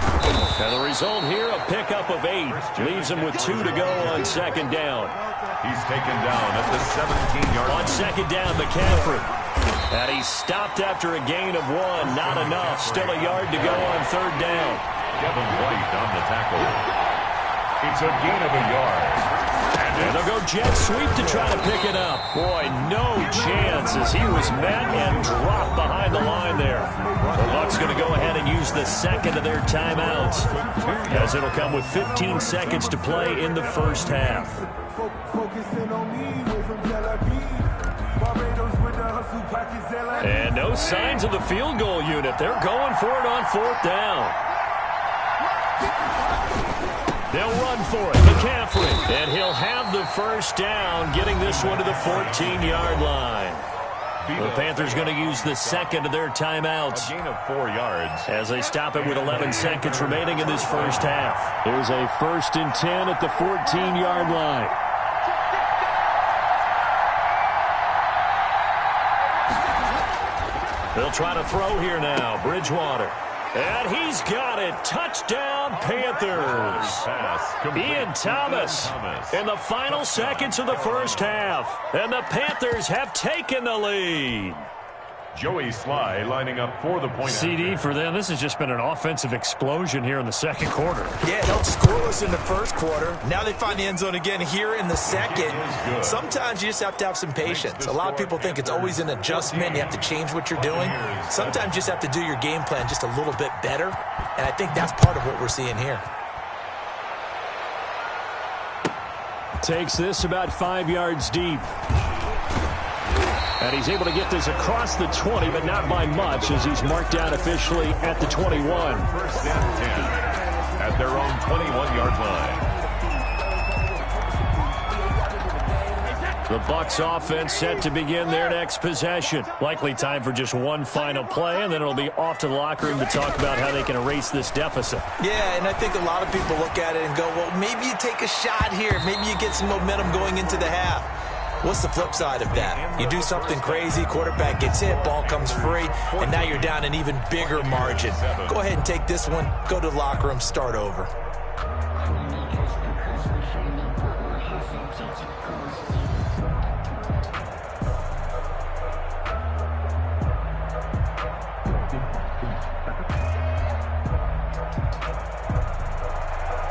And the result here, a pickup of 8. Leaves him with 2 to go on 2nd down. He's taken down at the 17-yard line. On 2nd down, McCaffrey. And he's stopped after a gain of 1. Not enough. Still a yard to go on 3rd down. Kevin White on the tackle. It's a gain of a yard. And they'll go jet sweep to try to pick it up. Boy, no chance as he was met and dropped behind the line there. The Bucs going to go ahead and use the 2nd of their timeouts, as it'll come with 15 seconds to play in the first half. And no signs of the field goal unit. They're going for it on 4th down. They'll run for it. McCaffrey. And he'll have the first down, getting this one to the 14-yard line. The Panthers going to use the 2nd of their timeouts. A gain of 4 yards. As they stop it with 11 seconds remaining in this first half. Here's a 1st and 10 at the 14-yard line. They'll try to throw here now. Bridgewater. And he's got it. Touchdown, Panthers. Ian Thomas in the final seconds of the first half. And the Panthers have taken the lead. Joey Sly lining up for the point. CD for them. This has just been an offensive explosion here in the 2nd quarter. Yeah, held scoreless in the 1st quarter. Now they find the end zone again here in the 2nd. Sometimes you just have to have some patience. A lot of people think it's always an adjustment. You have to change what you're doing. Sometimes you just have to do your game plan just a little bit better. And I think that's part of what we're seeing here. Takes this about 5 yards deep. And he's able to get this across the 20, but not by much, as he's marked down officially at the 21. 1st and 10 at their own 21-yard line. The Bucs offense set to begin their next possession. Likely time for just one final play, and then it'll be off to the locker room to talk about how they can erase this deficit. Yeah, and I think a lot of people look at it and go, well, maybe you take a shot here. Maybe you get some momentum going into the half. What's the flip side of that? You do something crazy, quarterback gets hit, ball comes free, and now you're down an even bigger margin. Go ahead and take this one, go to the locker room, start over.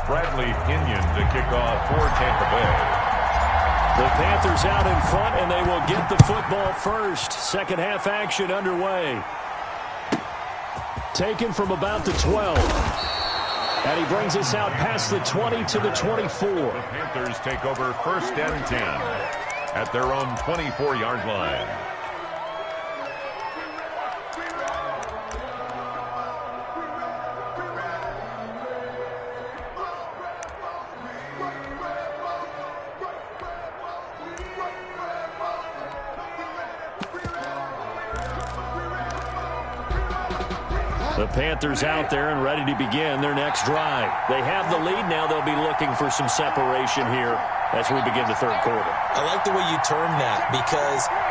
Bradley Pinion to kick off for Tampa Bay. The Panthers out in front, and they will get the football first. 2nd half action underway. Taken from about the 12. And he brings us out past the 20 to the 24. The Panthers take over 1st and 10 at their own 24-yard line. The Panthers out there and ready to begin their next drive. They have the lead now. They'll be looking for some separation here as we begin the 3rd quarter. I like the way you term that, because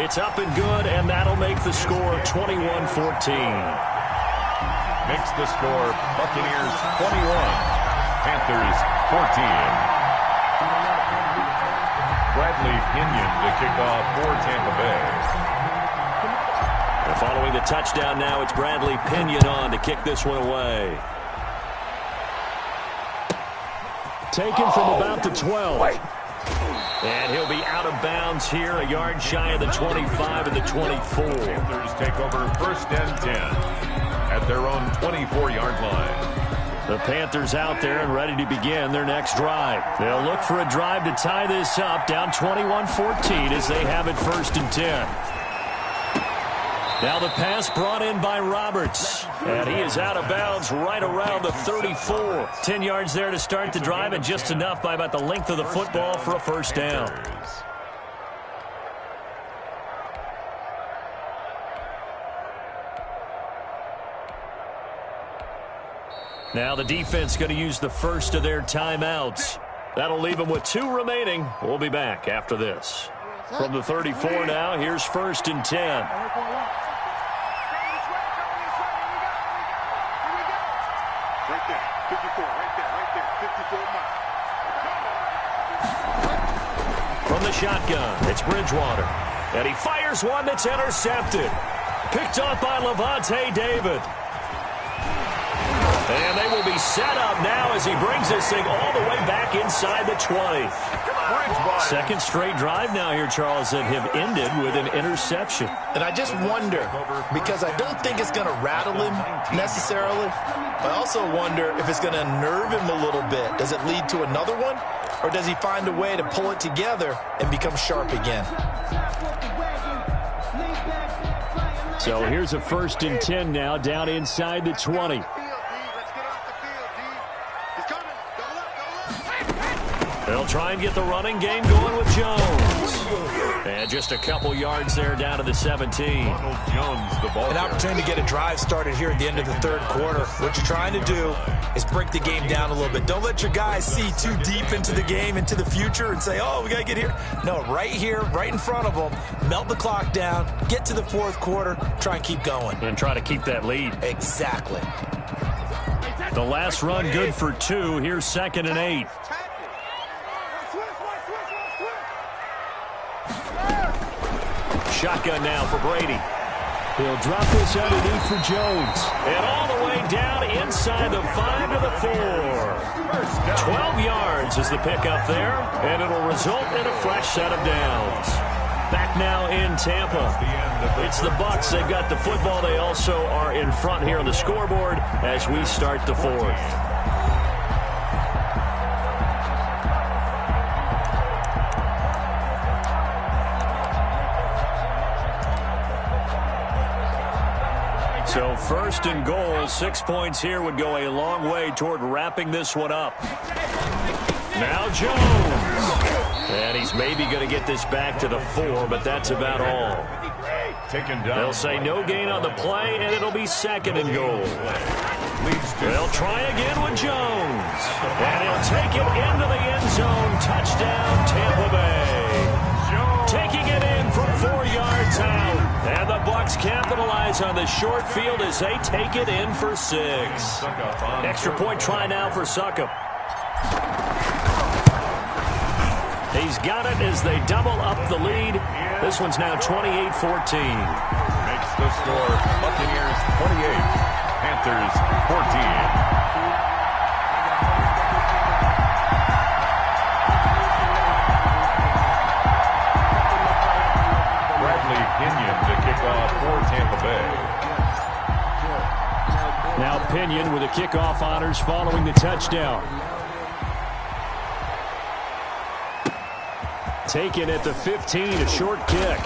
It's up and good, and that'll make the score 21-14. Makes the score Buccaneers 21, Panthers 14. Bradley Pinion to kick off for Tampa Bay. And following the touchdown now, it's Bradley Pinion on to kick this one away. Taken from about the 12. And he'll be out of bounds here, a yard shy of the 25 and the 24. Panthers take over 1st and 10 at their own 24-yard line. The Panthers out there and ready to begin their next drive. They'll look for a drive to tie this up, down 21-14 as they have it 1st and 10. Now the pass brought in by Roberts. And he is out of bounds right around the 34. 10 yards there to start the drive, and just enough by about the length of the football for a 1st down. Now the defense going to use the first of their timeouts. That'll leave them with 2 remaining. We'll be back after this. From the 34 now, here's 1st and 10. From the shotgun, it's Bridgewater. And he fires one that's intercepted. Picked off by Levante David. And they will be set up now as he brings this thing all the way back inside the 20. Second straight drive now here, Charles, that have ended with an interception. And I just wonder, because I don't think it's going to rattle him necessarily, but I also wonder if it's going to unnerve him a little bit. Does it lead to another one? Or does he find a way to pull it together and become sharp again? So here's a 1st and 10 now, down inside the 20. They'll try and get the running game going with Jones. And just a couple yards there down to the 17. Jones, the ball. An opportunity to get a drive started here at the end of the 3rd quarter. What you're trying to do is break the game down a little bit. Don't let your guys see too deep into the game, into the future, and say, oh, we got to get here. No, right here, right in front of them, melt the clock down, get to the 4th quarter, try and keep going. And try to keep that lead. Exactly. The last run good for 2. Here's 2nd and 8. Shotgun now for Brady. He'll drop this underneath for Jones. And all the way down inside the 5 to the 4. 12 yards is the pickup there, and it'll result in a fresh set of downs. Back now in Tampa. It's the Bucs. They've got the football. They also are in front here on the scoreboard as we start the 4th. So 1st and goal, 6 points here would go a long way toward wrapping this one up. Now Jones. And he's maybe going to get this back to the 4, but that's about all. They'll say no gain on the play, and it'll be 2nd and goal. They'll try again with Jones. And he'll take it into the end zone. Touchdown, Tampa Bay. Taking it in from 4 yards out. And the Bucs capitalize on the short field as they take it in for 6. Extra point try now for Succop. He's got it as they double up the lead. This one's now 28-14. Makes the score Buccaneers 28, Panthers 14. Pinion to kick off for Tampa Bay. Now Pinion with the kickoff honors following the touchdown. Taken at the 15, a short kick.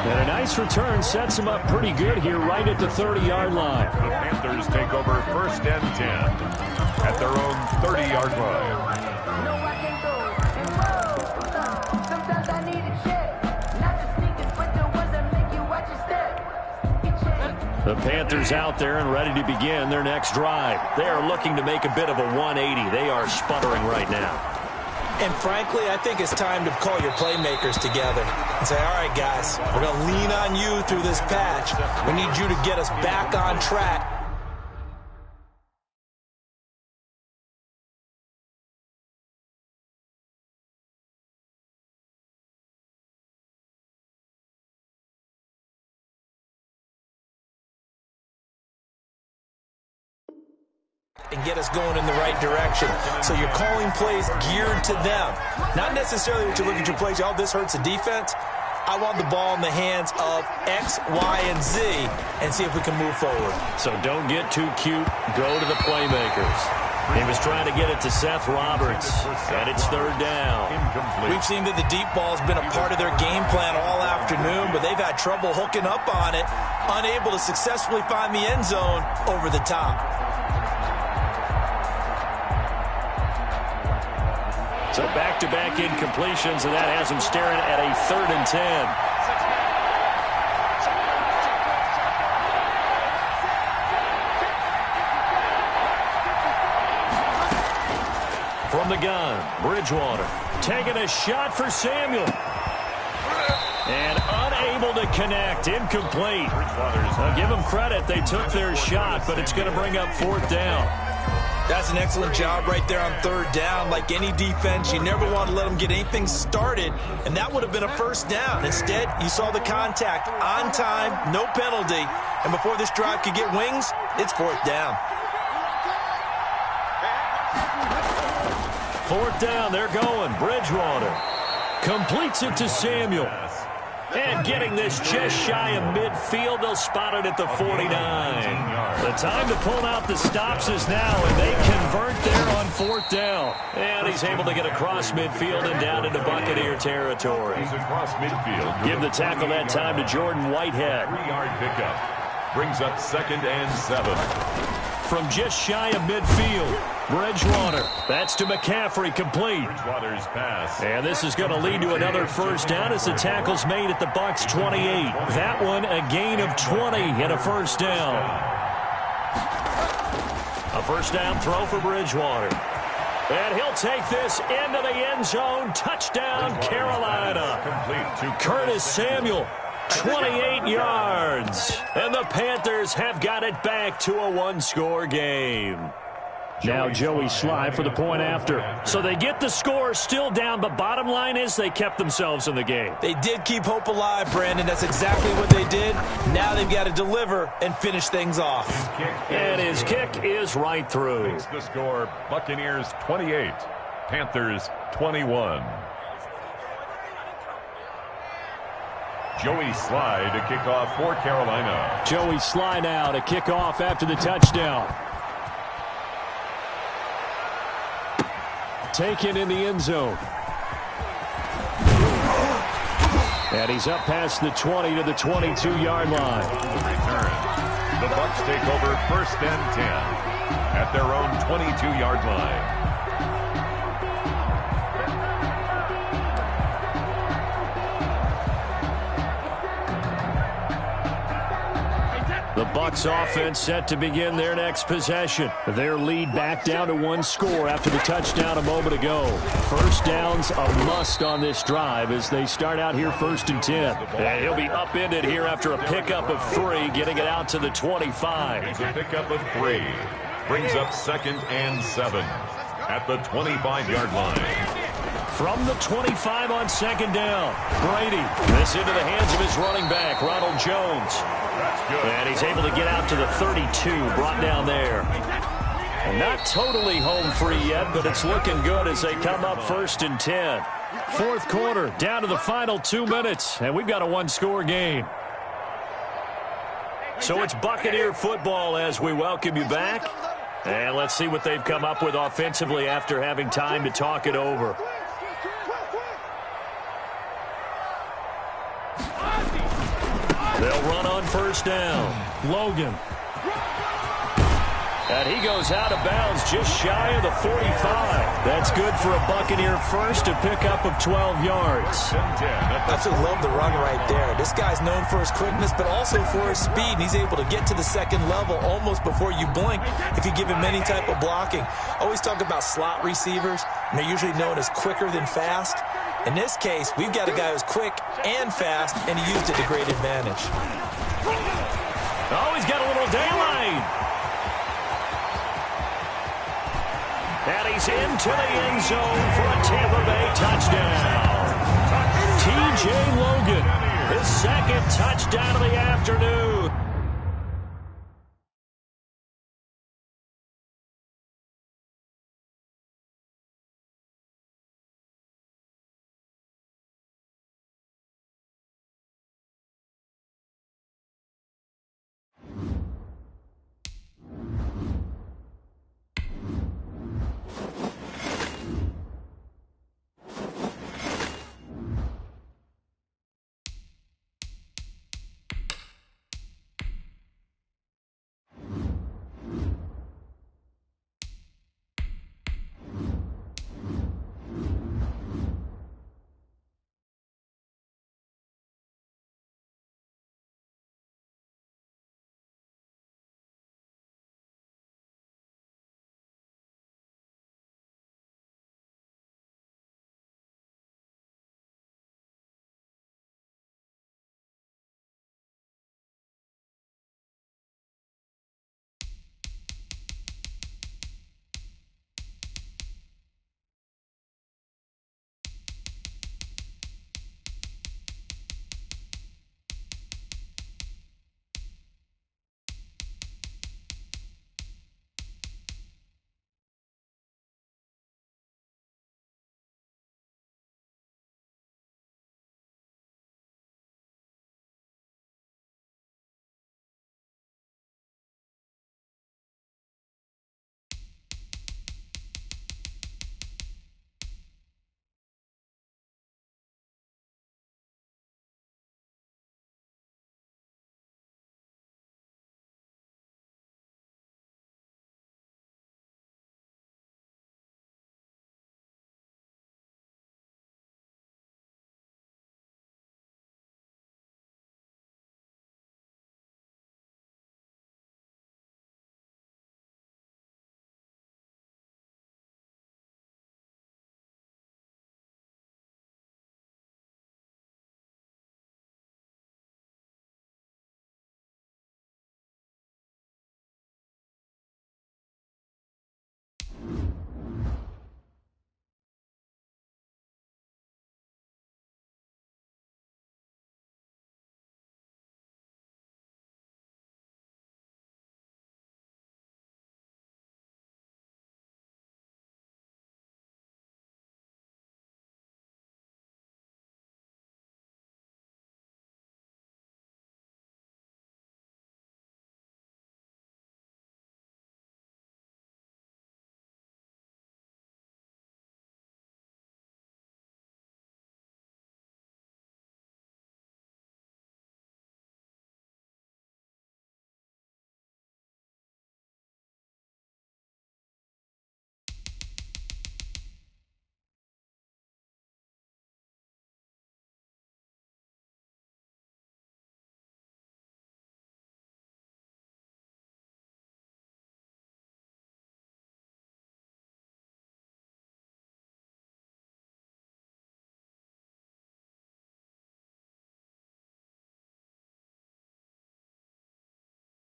And a nice return sets him up pretty good here right at the 30-yard line. The Panthers take over 1st and 10 at their own 30-yard line. The Panthers out there and ready to begin their next drive. They are looking to make a bit of a 180. They are sputtering right now. And frankly, I think it's time to call your playmakers together and say, all right, guys, we're going to lean on you through this patch. We need you to get us back on track. And get us going in the right direction. So you're calling plays geared to them. Not necessarily that you look at your plays, oh, this hurts the defense. I want the ball in the hands of X, Y, and Z and see if we can move forward. So don't get too cute. Go to the playmakers. He was trying to get it to Seth Roberts, and it's third down. We've seen that the deep ball has been a part of their game plan all afternoon, but they've had trouble hooking up on it, unable to successfully find the end zone over the top. So back-to-back incompletions, and that has him staring at a 3rd and 10. From the gun, Bridgewater taking a shot for Samuel. And unable to connect, incomplete. I'll give them credit, they took their shot, but it's going to bring up 4th down. That's an excellent job right there on 3rd down. Like any defense, you never want to let them get anything started, and that would have been a 1st down. Instead, you saw the contact on time, no penalty, and before this drive could get wings, it's 4th down. 4th down, they're going. Bridgewater completes it to Samuel. And getting this just shy of midfield, they'll spot it at the 49. The time to pull out the stops is now, and they convert there on 4th down. And he's able to get across midfield and down into Buccaneer territory. He's across midfield. Give the tackle that time to Jordan Whitehead. 3-yard pickup. Brings up 2nd and 7. From just shy of midfield, Bridgewater. That's to McCaffrey, complete. Bridgewater's pass. And this is going to lead to another 1st down as the tackle's made at the Bucs 28. That one a gain of 20 and a 1st down. A 1st down throw for Bridgewater. And he'll take this into the end zone. Touchdown, Carolina. Complete to Curtis Samuel. 28 yards. And the Panthers have got it back to a 1-score game. Now Joey Sly for the point after. So they get the score, still down, but bottom line is they kept themselves in the game. They did keep hope alive, Brandon. That's exactly what they did. Now they've got to deliver and finish things off. And his kick is right through. Makes the score Buccaneers 28, Panthers 21. Joey Sly to kick off for Carolina. Joey Sly now to kick off after the touchdown. Taken in the end zone. And he's up past the 20 to the 22-yard line. The return. The Bucs take over 1st and 10 at their own 22-yard line. The Bucs offense set to begin their next possession. Their lead back down to 1 score after the touchdown a moment ago. 1st downs a must on this drive as they start out here 1st and 10. And he'll be upended here after a pickup of 3, getting it out to the 25. It's a pickup of 3. Brings up 2nd and 7 at the 25-yard line. From the 25 on 2nd down, Brady. This into the hands of his running back, Ronald Jones. That's good. And he's able to get out to the 32, brought down there. And not totally home free yet, but it's looking good as they come up 1st and 10. 4th quarter, down to the final 2 minutes, and we've got a 1-score game. So it's Buccaneer football as we welcome you back. And let's see what they've come up with offensively after having time to talk it over. They'll run on 1st down. Logan. And he goes out of bounds just shy of the 45. That's good for a Buccaneer first, a pickup of 12 yards. Absolutely love the run right there. This guy's known for his quickness, but also for his speed. And he's able to get to the second level almost before you blink if you give him any type of blocking. Always talk about slot receivers, and they're usually known as quicker than fast. In this case, we've got a guy who's quick and fast, and he used it to great advantage. Oh, he's got a little daylight. And he's into the end zone for a Tampa Bay touchdown. T.J. Logan, his second touchdown of the afternoon.